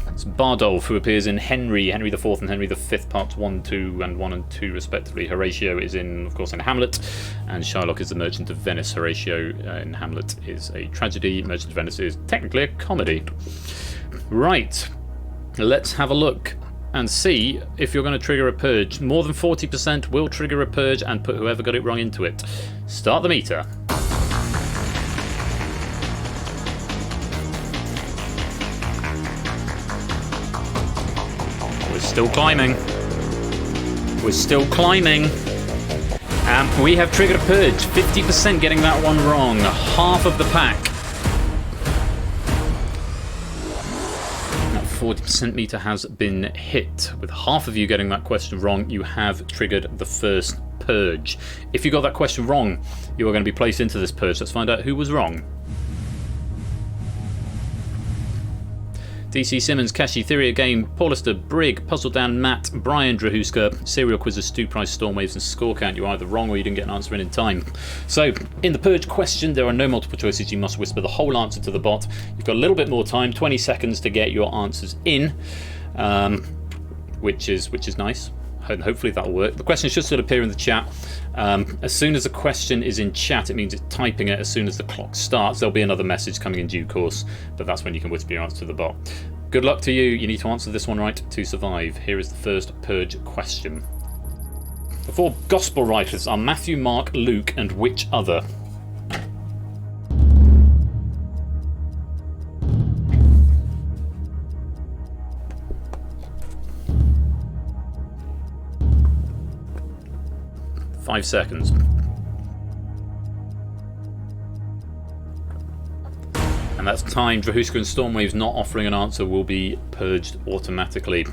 It's Bardolph, who appears in Henry IV and Henry V, parts 1, 2, and 1 and 2 respectively. Horatio is of course, in Hamlet, and Shylock is the Merchant of Venice. Horatio in Hamlet is a tragedy. Merchant of Venice is technically a comedy. Right, let's have a look and see if you're going to trigger a purge. More than 40% will trigger a purge and put whoever got it wrong into it. Start the meter. Still climbing. We're still climbing. And we have triggered a purge. 50% getting that one wrong. Half of the pack. That 40% meter has been hit. With half of you getting that question wrong, you have triggered the first purge. If you got that question wrong, you are going to be placed into this purge. Let's find out who was wrong. DC Simmons, Kashi, Theory Game, Paulister, Brig, Puzzle Dan, Matt, Brian, Drahuska, Serial Quizzes, Stu Price, Stormwaves, and Score Count. You're either wrong or you didn't get an answer in time. So, in the Purge question, there are no multiple choices. You must whisper the whole answer to the bot. You've got a little bit more time, 20 seconds to get your answers in, which is nice. And hopefully that'll work. The question should still appear in the chat. As soon as the question is in chat, it means it's typing it as soon as the clock starts. There'll be another message coming in due course, but that's when you can whisper your answer to the bot. Good luck to you. You need to answer this one right to survive. Here is the first Purge question. The 4 Gospel writers are Matthew, Mark, Luke, and which other? Five seconds. And that's time. Drahuska and Stormwaves not offering an answer will be purged automatically.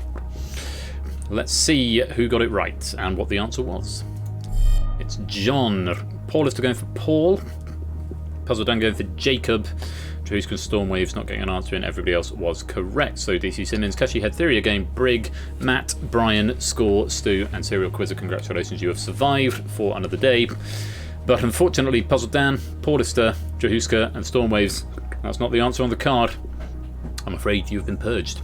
Let's see who got it right and what the answer was. It's John. Paul is still going for Paul. Puzzle Dan going for Jacob. Drahuska and Stormwaves not getting an answer, and everybody else was correct. So DC Simmons, Kashi Head Theory again, Brig, Matt, Brian, Score, Stu, and Serial Quizzer. Congratulations, you have survived for another day. But unfortunately, Puzzle Dan, Paulister, Drahuska, and Stormwaves, that's not the answer on the card. I'm afraid you've been purged.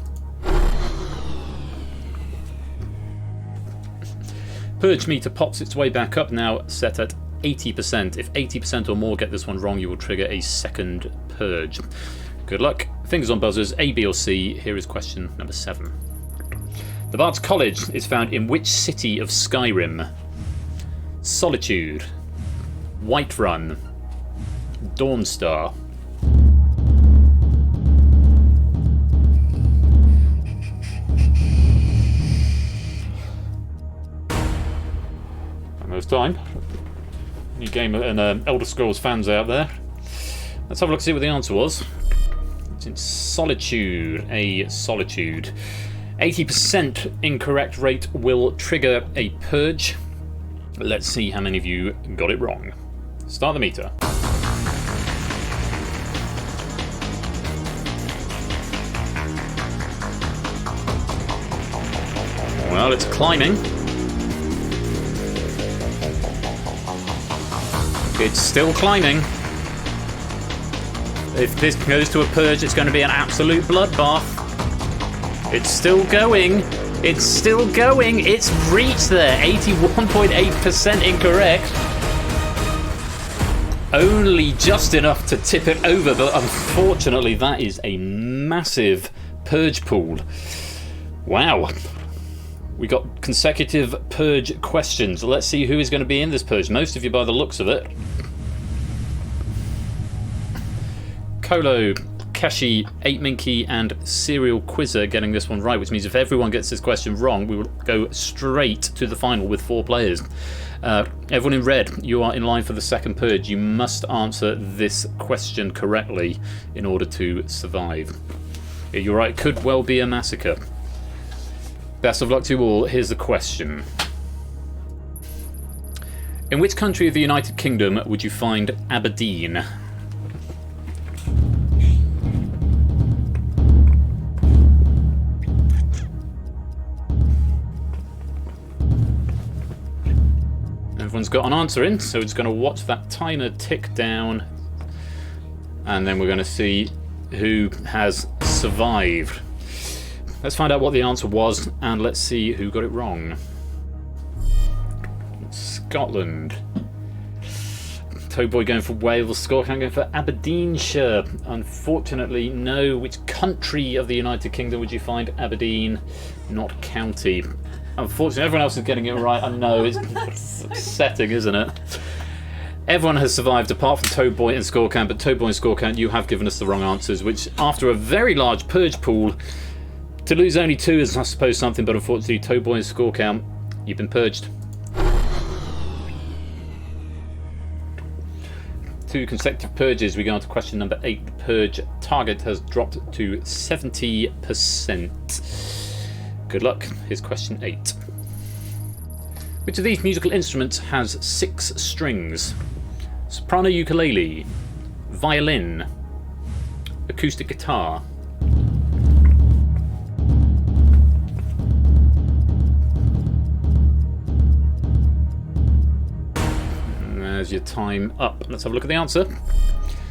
Purge meter pops its way back up now, set at 80%. If 80% or more get this one wrong, you will trigger a second purge. Good luck. Fingers on buzzers, A, B, or C. Here is question number 7. The Bard's College is found in which city of Skyrim? Solitude, Whiterun, Dawnstar. And there's time. New game and Elder Scrolls fans out there. Let's have a look and see what the answer was. It's in Solitude. A Solitude. 80% incorrect rate will trigger a purge. Let's see how many of you got it wrong. Start the meter. Well, it's climbing. It's still climbing. If this goes to a purge, it's going to be an absolute bloodbath. It's still going. It's still going. It's reached there. 81.8% incorrect. Only just enough to tip it over, but unfortunately that is a massive purge pool. Wow. We got consecutive purge questions. Let's see who is going to be in this purge. Most of you by the looks of it. Kolo, Kashi, 8Minky, and Serial Quizzer getting this one right, which means if everyone gets this question wrong, we will go straight to the final with 4 players. Everyone in red, you are in line for the second purge. You must answer this question correctly in order to survive. You're right, it could well be a massacre. Best of luck to you all. Here's the question. In which country of the United Kingdom would you find Aberdeen? Everyone's got an answer in, so it's going to watch that timer tick down, and then we're going to see who has survived. Let's find out what the answer was, and let's see who got it wrong. Scotland. Toadboy going for Wales, Scorecount going for Aberdeenshire. Unfortunately, no. Which country of the United Kingdom would you find Aberdeen, not county? Unfortunately, everyone else is getting it right. I know, it's upsetting, isn't it? Everyone has survived apart from Toadboy and Scorecount, but Toadboy and Scorecount, you have given us the wrong answers, which after a very large purge pool, to lose only 2 is I suppose something, but unfortunately Toadboy and Scorecount, you've been purged. 2 consecutive purges. We go on to question number 8. The purge target has dropped to 70%. Good luck. Here's question 8. Which of these musical instruments has 6 strings? Soprano ukulele, violin, acoustic guitar. has your time up. Let's have a look at the answer.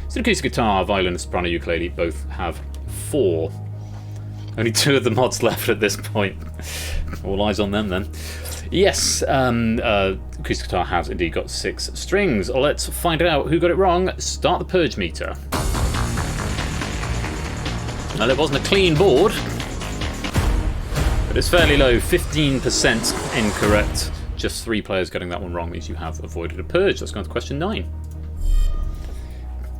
So acoustic guitar, violin, soprano, ukulele both have 4. Only 2 of the mods left at this point. All eyes on them then. Yes, acoustic guitar has indeed got 6 strings. Let's find out who got it wrong. Start the purge meter. Well, it wasn't a clean board, but it's fairly low, 15% incorrect. Just 3 players getting that one wrong means you have avoided a purge. Let's go on to question 9.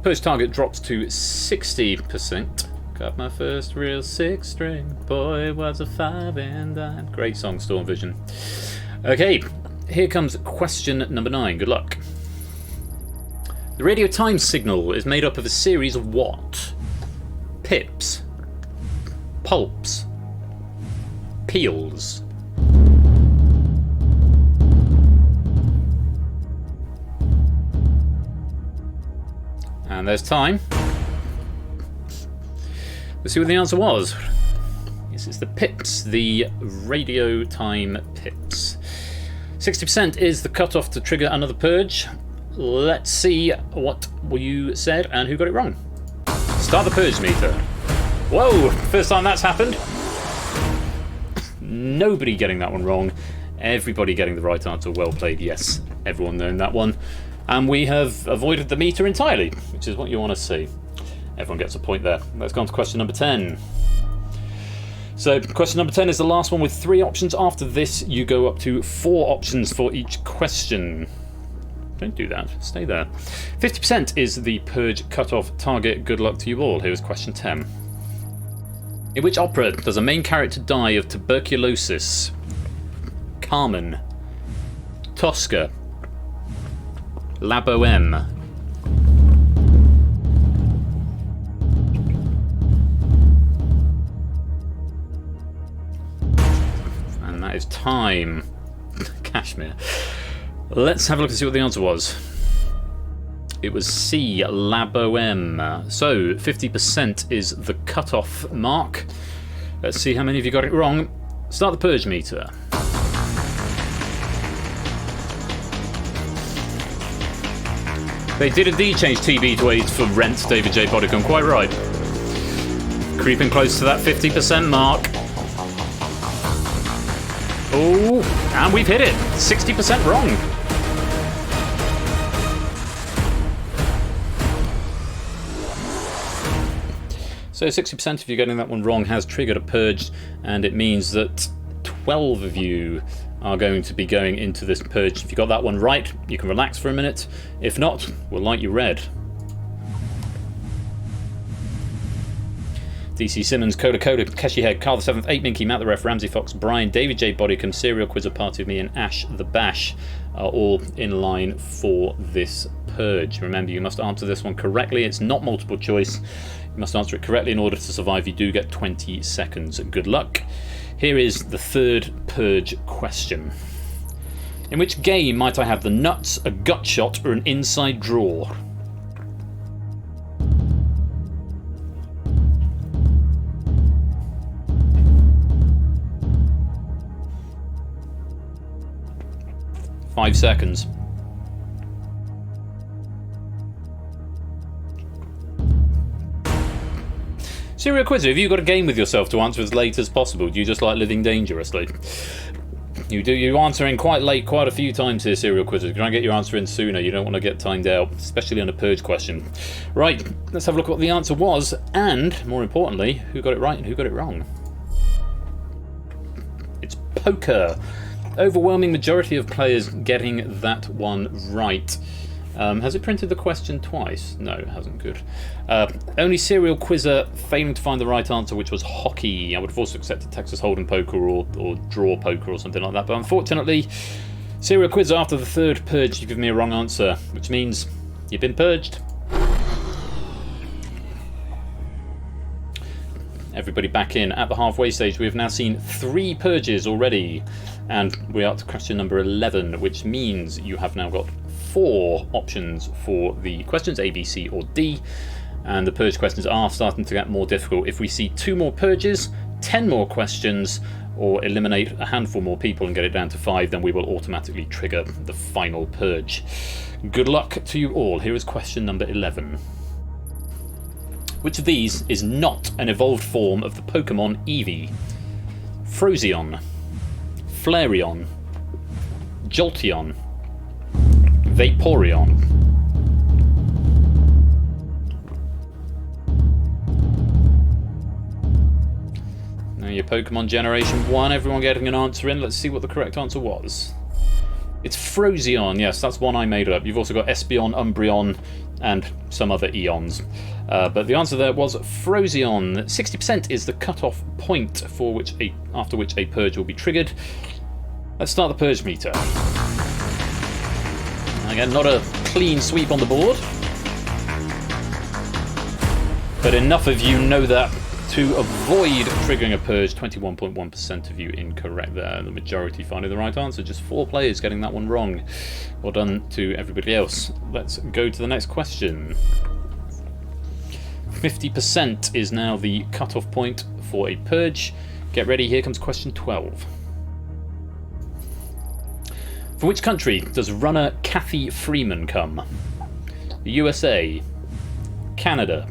Purge target drops to 60%. Got my first real 6-string. Boy, was a 5 and dime. Great song, Storm Vision. Okay, here comes question number 9. Good luck. The radio time signal is made up of a series of what? Pips. Pulps. Peels. And there's time. Let's see what the answer was. Yes, it's the pips, the radio time pips. 60% is the cutoff to trigger another purge. Let's see what you said and who got it wrong. Start the purge meter. Whoa, first time that's happened. Nobody getting that one wrong. Everybody getting the right answer. Well played, yes. Everyone knowing that one. And we have avoided the meter entirely, which is what you want to see. Everyone gets a point there. Let's go on to question number 10. So question number 10 is the last one with 3 options. After this, you go up to 4 options for each question. Don't do that. Stay there. 50% is the purge cutoff target. Good luck to you all. Here's question 10. In which opera does a main character die of tuberculosis? Carmen. Tosca. La Bohème. And that is time. Kashmir. Let's have a look and see what the answer was. It was C, La Bohème. So 50% is the cutoff mark. Let's see how many of you got it wrong. Start the purge meter. They did indeed change TV to AIDS for Rent, David J. Bodicum, quite right. Creeping close to that 50% mark. Oh, and we've hit it. 60% wrong. So 60% of you getting that one wrong has triggered a purge, and it means that 12 of you are going to be going into this purge. If you got that one right, you can relax for a minute. If not, we'll light you red. DC Simmons, Coda Coda, Keshi Head, Carl the 7th, 8 Minky, Matt the Ref, Ramsey Fox, Brian, David J. Bodicum, Serial Quizzer, Party of Me, and Ash the Bash are all in line for this purge. Remember, you must answer this one correctly. It's not multiple choice. You must answer it correctly in order to survive. You do get 20 seconds. Good luck. Here is the third purge question. In which game might I have the nuts, a gut shot, or an inside draw? Five seconds. Serial Quizzer, have you got a game with yourself to answer as late as possible? Do you just like living dangerously? You're answering quite late quite a few times here, Serial Quizzer. Try and get your answer in sooner. You don't want to get timed out, especially on a purge question. Right, let's have a look at what the answer was, and, more importantly, who got it right and who got it wrong. It's poker. Overwhelming majority of players getting that one right. Has it printed the question twice? No, it hasn't. Good. Only Serial Quizzer failing to find the right answer, which was hockey. I would have also accepted Texas Hold'em poker or draw poker or something like that. But unfortunately, Serial Quizzer, after the third purge, you've given me a wrong answer, which means you've been purged. Everybody back in at the halfway stage. We have now seen 3 purges already, and we are to question number 11, which means you have now got 4 options for the questions, A, B, C, or D, and the purge questions are starting to get more difficult. If we see 2 more purges, 10 more questions, or eliminate a handful more people and get it down to 5, then we will automatically trigger the final purge. Good luck to you all. Here is question number 11. Which of these is not an evolved form of the Pokemon Eevee? Frozion, Flareon, Jolteon, Vaporeon. Now your Pokemon Generation 1, everyone getting an answer in. Let's see what the correct answer was. It's Frozion, yes, that's one I made up. You've also got Espeon, Umbreon, and some other Eons. But the answer there was Frozion. 60% is the cut-off point for after which a purge will be triggered. Let's start the purge meter. Again, not a clean sweep on the board, but enough of you know that to avoid triggering a purge. 21.1% of you incorrect there. The majority finding the right answer. Just 4 players getting that one wrong. Well done to everybody else. Let's go to the next question. 50% is now the cut-off point for a purge. Get ready, here comes question 12. From which country does runner Kathy Freeman come? The USA, Canada,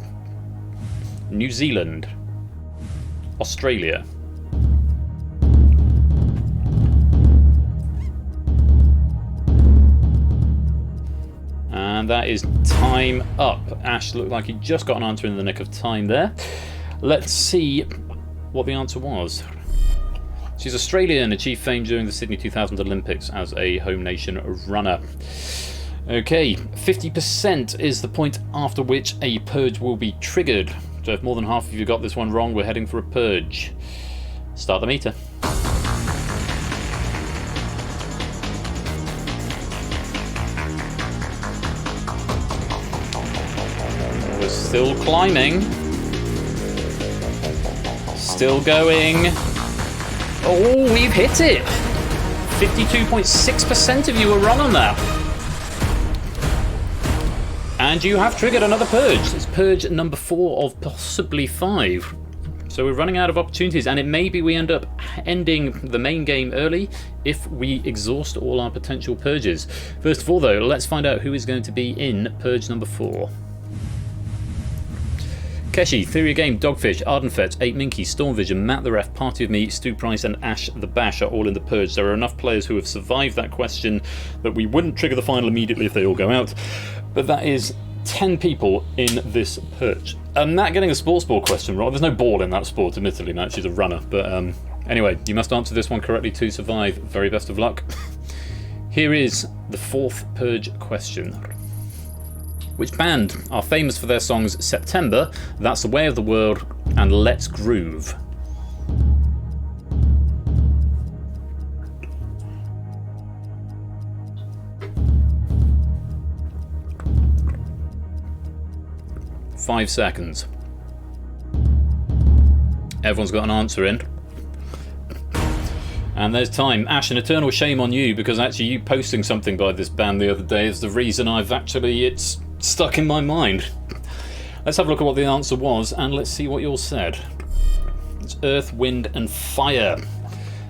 New Zealand, Australia. And that is time up. Ash looked like he just got an answer in the nick of time there. Let's see what the answer was. She's Australian, achieved fame during the Sydney 2000 Olympics as a home nation runner. Okay, 50% is the point after which a purge will be triggered. So if more than half of you got this one wrong, we're heading for a purge. Start the meter. We're still climbing. Still going. Oh, we've hit it! 52.6% of you are wrong on that. And you have triggered another purge. It's purge number 4 of possibly 5. So we're running out of opportunities, and it may be we end up ending the main game early if we exhaust all our potential purges. First of all, though, let's find out who is going to be in purge number 4. Keshi, Theory of Game, Dogfish, Ardenfett, 8 Minky, Stormvision, Matt the Ref, Party of Me, Stu Price and Ash the Bash are all in the purge. There are enough players who have survived that question that we wouldn't trigger the final immediately if they all go out. But that is 10 people in this purge. Matt getting a sports ball question wrong. There's no ball in that sport, admittedly, Matt. She's a runner. But anyway, you must answer this one correctly to survive. Very best of luck. Here is the 4th purge question. Which band are famous for their songs September, That's the Way of the World, and Let's Groove? Five seconds. Everyone's got an answer in. And there's time. Ash, an eternal shame on you, because actually you posting something by this band the other day is the reason it's stuck in my mind. Let's have a look at what the answer was, and let's see what you all said. It's Earth, Wind and Fire.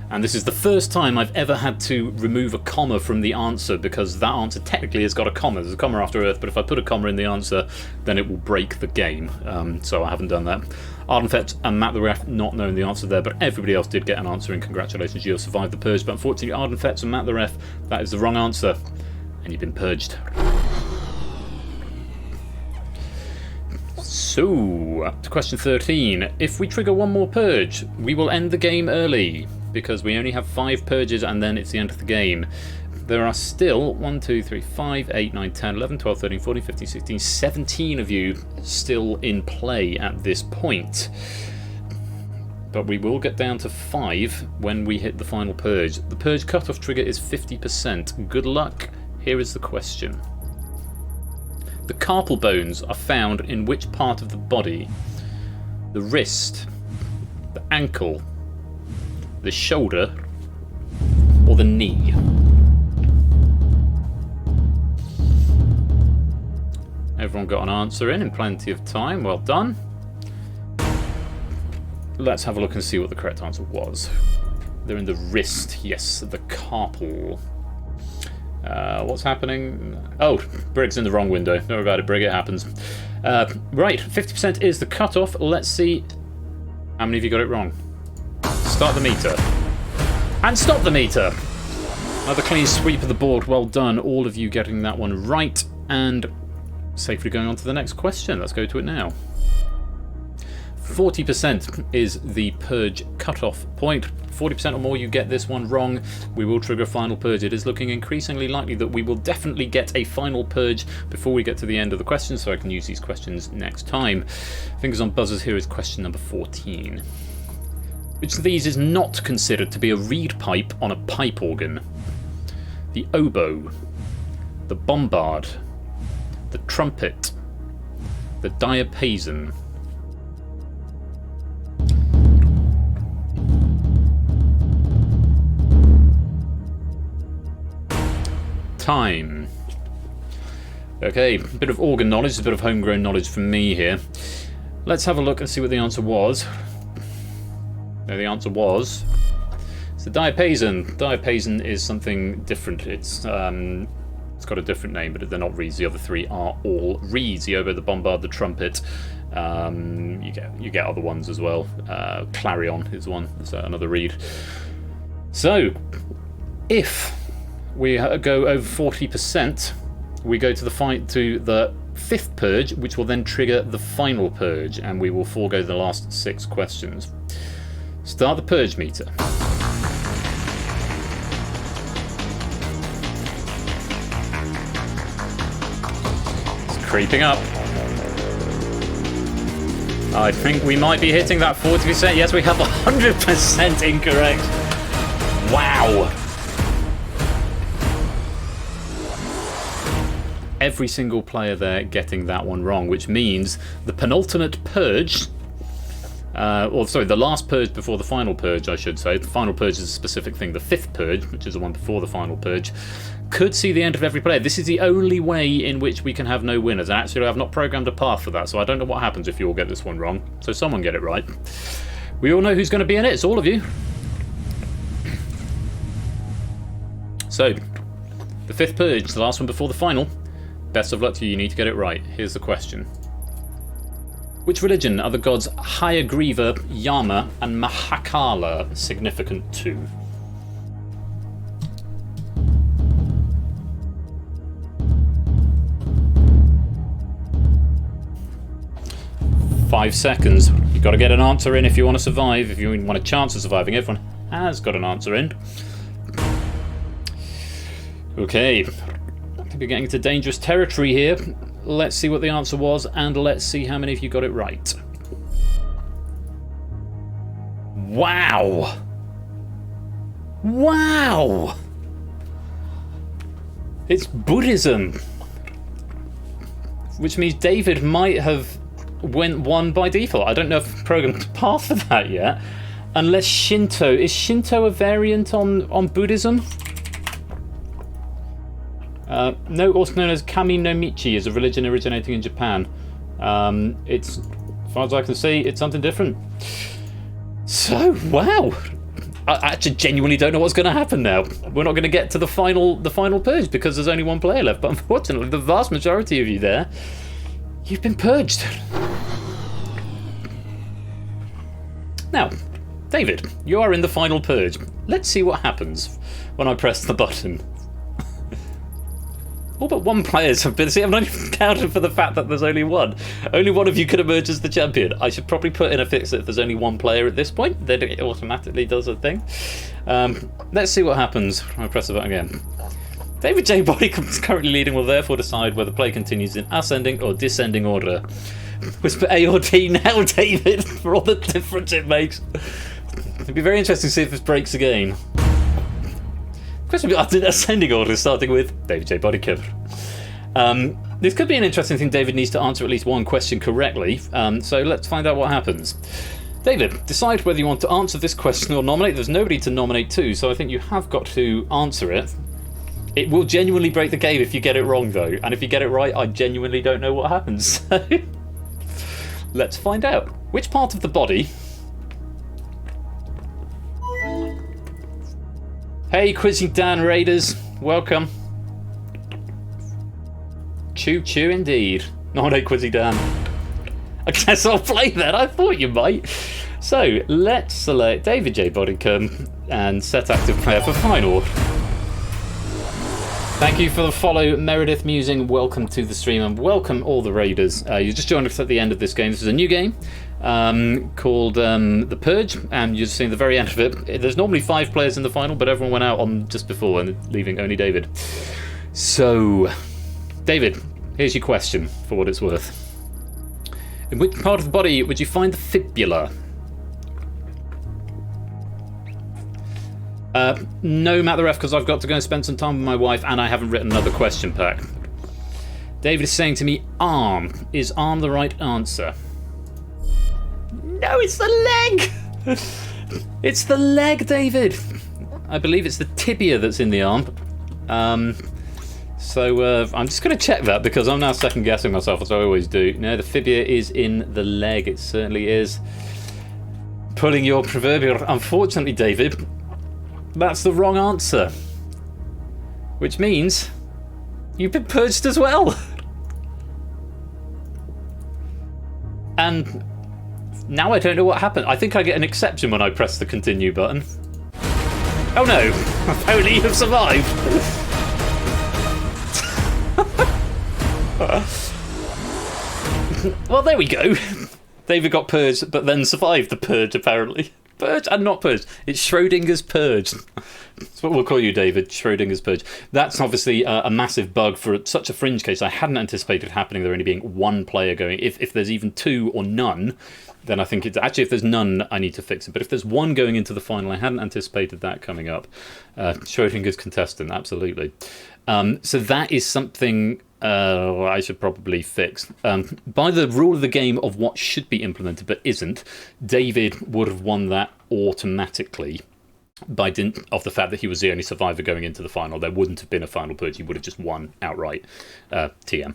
And this is the first time I've ever had to remove a comma from the answer, because that answer technically has got a comma. There's a comma after Earth, but if I put a comma in the answer, then it will break the game. So I haven't done that. Ardenfett and Matt the Ref not knowing the answer there, but everybody else did get an answer, and congratulations, you have survived the purge. But unfortunately, Ardenfett and Matt the Ref, that is the wrong answer, and you've been purged. So, up to question 13. If we trigger one more purge, we will end the game early, because we only have 5 purges and then it's the end of the game. There are still 1, 2, 3, 5, 8, 9, 10, 11, 12, 13, 14, 15, 16, 17 of you still in play at this point. But we will get down to 5 when we hit the final purge. The purge cutoff trigger is 50%. Good luck. Here is the question. The carpal bones are found in which part of the body? The wrist, the ankle, the shoulder, or the knee? Everyone got an answer in plenty of time. Well done. Let's have a look and see what the correct answer was. They're in the wrist. Yes, the carpal. What's happening? Oh, Brig's in the wrong window. Don't worry about it, Brig, it happens. Right, 50% is the cutoff. Let's see how many of you got it wrong. Start the meter. And stop the meter! Another clean sweep of the board. Well done, all of you getting that one right. And safely going on to the next question. Let's go to it now. 40% is the purge cutoff point. 40% or more you get this one wrong, we will trigger a final purge. It is looking increasingly likely that we will definitely get a final purge before we get to the end of the questions, so I can use these questions next time. Fingers on buzzers, here is question number 14. Which of these is not considered to be a reed pipe on a pipe organ? The oboe, the bombard, the trumpet, the diapason. Time. Okay, a bit of organ knowledge, a bit of homegrown knowledge from me here. Let's have a look and see what the answer was. No, the answer was... It's the diapason. Diapason is something different. It's got a different name, but they're not reeds. The other three are all reeds. The oboe, the bombard, the trumpet. You get other ones as well. Clarion is one. That's another reed. So, if we go over 40%, we go to the fifth purge, which will then trigger the final purge, and we will forego the last 6 questions. Start the purge meter. It's creeping up. I think we might be hitting that 40%. Yes, we have 100% incorrect. Wow. Every single player there getting that one wrong, which means the penultimate purge, the last purge before the final purge, I should say. The final purge is a specific thing. The fifth purge, which is the one before the final purge, could see the end of every player. This is the only way in which we can have no winners. And actually, I've not programmed a path for that, so I don't know what happens if you all get this one wrong. So someone get it right. We all know who's going to be in it. It's all of you. So, the fifth purge, the last one before the final. Best of luck to you, you need to get it right. Here's the question. Which religion are the gods Hayagriva, Yama, and Mahakala significant to? Five seconds. You've got to get an answer in if you want to survive, if you want a chance of surviving. Everyone has got an answer in. Okay. We're getting into dangerous territory here. Let's see what the answer was, and let's see how many of you got it right. Wow! Wow! It's Buddhism. Which means David might have won by default. I don't know if the program's path for that yet. Unless Shinto. Is Shinto a variant on Buddhism? No, also known as Kami no Michi, is a religion originating in Japan. It's, as far as I can see, it's something different. So, wow! I actually genuinely don't know what's going to happen now. We're not going to get to the final purge because there's only one player left. But unfortunately, the vast majority of you there, you've been purged. Now, David, you are in the final purge. Let's see what happens when I press the button. All but one players have been... See, I've not even counted for the fact that there's only one. Only one of you could emerge as the champion. I should probably put in a fix that if there's only one player at this point, then it automatically does a thing. Let's see what happens when I press the button again. David J. Bodycom is currently leading, will therefore decide whether play continues in ascending or descending order. Whisper A or D now, David, for all the difference it makes. It'd be very interesting to see if this breaks again. Question will be in ascending order, starting with David J. Bodycom. This could be an interesting thing. David needs to answer at least one question correctly, so let's find out what happens. David, decide whether you want to answer this question or nominate. There's nobody to nominate to, so I think you have got to answer it. It will genuinely break the game if you get it wrong, though, and if you get it right, I genuinely don't know what happens. So let's find out. Which part of the body... Hey, Quizzing Dan Raiders, welcome. Choo choo indeed. Not a Quizzy Dan. I guess I'll play that. I thought you might. So let's select David J. Boddicombe and set active player for final. Thank you for the follow, Meredith Musing. Welcome to the stream and welcome all the raiders. You just joined us at the end of this game. This is a new game called the Purge, and you've seen the very end of it. There's normally 5 players in the final, but everyone went out on just before and leaving only David. So, David, here's your question for what it's worth. In which part of the body would you find the fibula? No, Matt the Ref, because I've got to go and spend some time with my wife and I haven't written another question pack. David is saying to me, arm. Is arm the right answer? No, it's the leg! It's the leg, David! I believe it's the tibia that's in the arm. So I'm just going to check that because I'm now second guessing myself, as I always do. No, the fibia is in the leg, it certainly is. Pulling your proverbial... Unfortunately, David, that's the wrong answer. Which means you've been purged as well. And now I don't know what happened. I think I get an exception when I press the continue button. Oh no, apparently you have survived. Well, there we go. David got purged, but then survived the purge, apparently. Purge and not purge. It's Schrodinger's purge. That's what we'll call you, David. Schrodinger's purge. That's obviously a massive bug for such a fringe case. I hadn't anticipated happening. There only being one player going. If there's even 2 or none, then I think it's actually, if there's none, I need to fix it. But if there's one going into the final, I hadn't anticipated that coming up. Schrodinger's contestant, absolutely. So that is something I should probably fix. By the rule of the game of what should be implemented but isn't, David would have won that automatically by dint of the fact that he was the only survivor going into the final. There wouldn't have been a final purge. He would have just won outright. TM.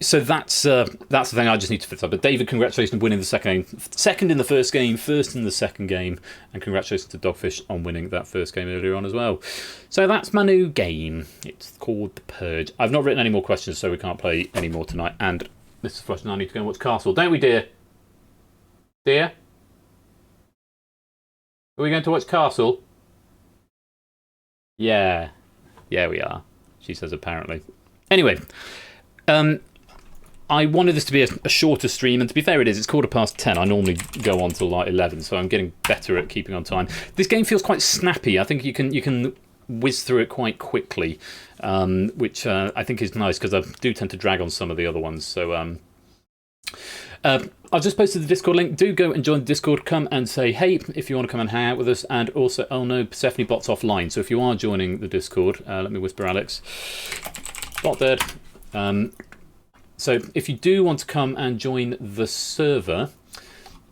So that's the thing I just need to fix up. But David, congratulations on winning the second in the first game, first in the second game, and congratulations to Dogfish on winning that first game earlier on as well. So that's my new game. It's called The Purge. I've not written any more questions, so we can't play any more tonight. And Mr. Flush and I need to go and watch Castle, don't we, dear? Dear? Are we going to watch Castle? Yeah. Yeah, we are. She says apparently. Anyway, I wanted this to be a shorter stream, and to be fair, it is. It's 10:15. I normally go on till like 11, so I'm getting better at keeping on time. This game feels quite snappy. I think you can whiz through it quite quickly, which I think is nice because I do tend to drag on some of the other ones. So I've just posted the Discord link. Do go and join the Discord. Come and say hey if you want to come and hang out with us. And also, oh no, Persephone bot's offline. So if you are joining the Discord, let me whisper Alex. Bot dead. So if you do want to come and join the server,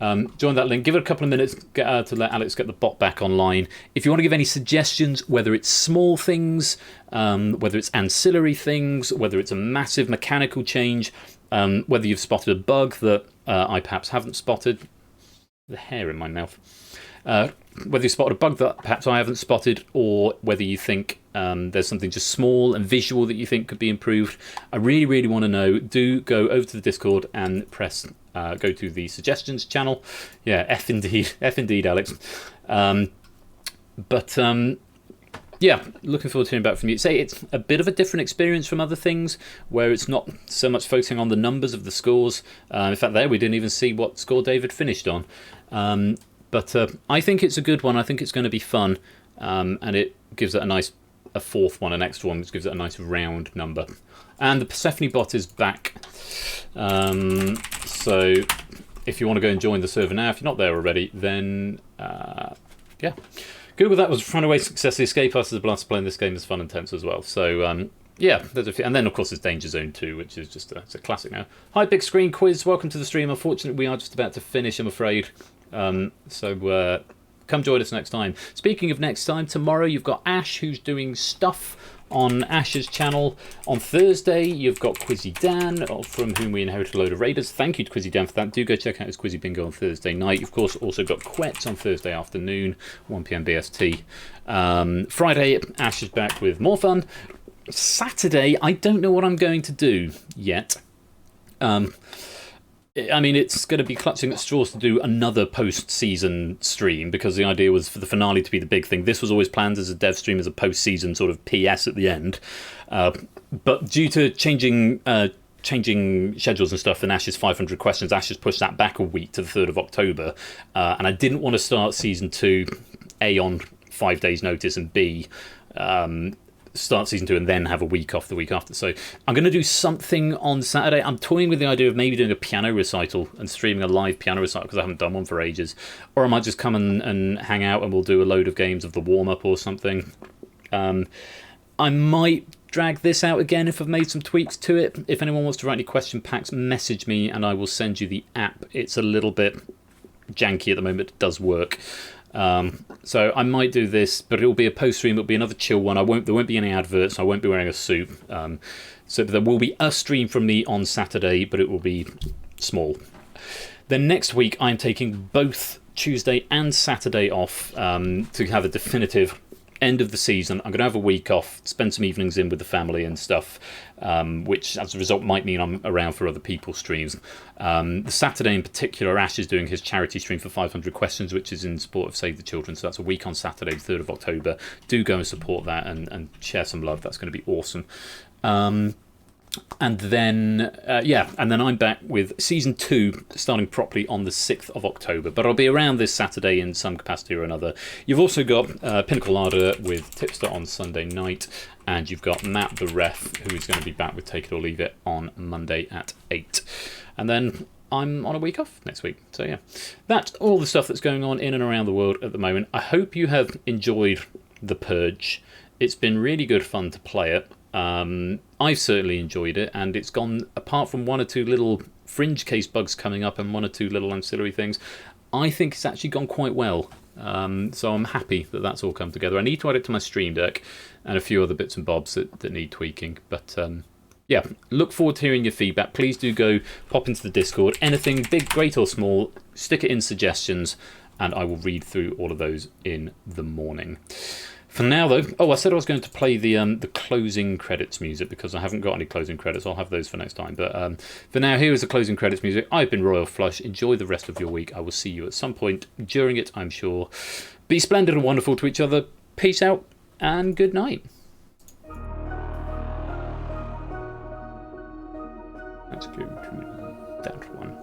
join that link. Give it a couple of minutes to let Alex get the bot back online. If you want to give any suggestions, whether it's small things, whether it's ancillary things, whether it's a massive mechanical change, whether you've spotted a bug that I perhaps haven't spotted, the hair in my mouth, whether you spotted a bug that perhaps I haven't spotted, or whether you think there's something just small and visual that you think could be improved, I really, really want to know. Do go over to the Discord and press go to the suggestions channel. Yeah, F indeed, Alex. Yeah, looking forward to hearing back from you. Say it's a bit of a different experience from other things, where it's not so much focusing on the numbers of the scores. In fact, there we didn't even see what score David finished on. But I think it's a good one. I think it's going to be fun, and it gives it a fourth one, an extra one, which gives it a nice round number. And the Persephone bot is back. So if you want to go and join the server now, if you're not there already, then yeah. Google that was runaway success. The escape us as a blast playing this game is fun and tense as well. So yeah, there's a few. And then of course there's Danger Zone 2, which is just it's a classic now. Hi, Big Screen Quiz. Welcome to the stream. Unfortunately, we are just about to finish, I'm afraid. So come join us next time. Speaking of next time, tomorrow you've got Ash, who's doing stuff on Ash's channel. On Thursday, you've got Quizzy Dan, from whom we inherited a load of raiders. Thank you to Quizzy Dan for that. Do go check out his Quizzy Bingo on Thursday night. You've, of course, also got Quetz on Thursday afternoon, 1 PM BST. Friday, Ash is back with more fun. Saturday, I don't know what I'm going to do yet. I mean, it's going to be clutching at straws to do another post-season stream, because the idea was for the finale to be the big thing. This was always planned as a dev stream, as a post-season sort of PS at the end. But due to changing schedules and stuff, and Ash's 500 questions, Ash has pushed that back a week to the 3rd of October. And I didn't want to start season 2, A, on 5 days' notice, and B, start season 2 and then have a week off the week after. So I'm going to do something on Saturday. I'm toying with the idea of maybe doing a piano recital and streaming a live piano recital, because I haven't done one for ages. Or I might just come and hang out and we'll do a load of games of the warm-up or something. I might drag this out again if I've made some tweaks to it. If anyone wants to write any question packs, message me and I will send you the app. It's a little bit janky at the moment. It does work. So I might do this, but it'll be a post stream. It'll be another chill one. There won't be any adverts. I won't be wearing a suit. So there will be a stream from me on Saturday, but it will be small. Then next week I'm taking both Tuesday and Saturday off to have a definitive end of the season. I'm going to have a week off, spend some evenings in with the family and stuff, which as a result might mean I'm around for other people's streams. The Saturday in particular, Ash is doing his charity stream for 500 questions, which is in support of Save the Children. So that's a week on Saturday, 3rd of October. Do go and support that and share some love. That's going to be awesome. And then I'm back with season 2 starting properly on the 6th of October. But I'll be around this Saturday in some capacity or another. You've also got Pinnacle Larder with Tipster on Sunday night, and you've got Matt the Ref, who is going to be back with Take It or Leave It on Monday at 8. And then I'm on a week off next week. So yeah, that's all the stuff that's going on in and around the world at the moment. I hope you have enjoyed The Purge. It's been really good fun to play it. I've certainly enjoyed it, and it's gone, apart from one or two little fringe case bugs coming up and one or two little ancillary things, I think it's actually gone quite well. So I'm happy that that's all come together. I need to add it to my Stream Deck and a few other bits and bobs that need tweaking. But yeah, look forward to hearing your feedback. Please do go pop into the Discord. Anything big, great or small, stick it in suggestions and I will read through all of those in the morning. For now, though, I said I was going to play the closing credits music because I haven't got any closing credits. I'll have those for next time. But for now, here is the closing credits music. I've been Royal Flush. Enjoy the rest of your week. I will see you at some point during it, I'm sure. Be splendid and wonderful to each other. Peace out and good night. Let's go to that one.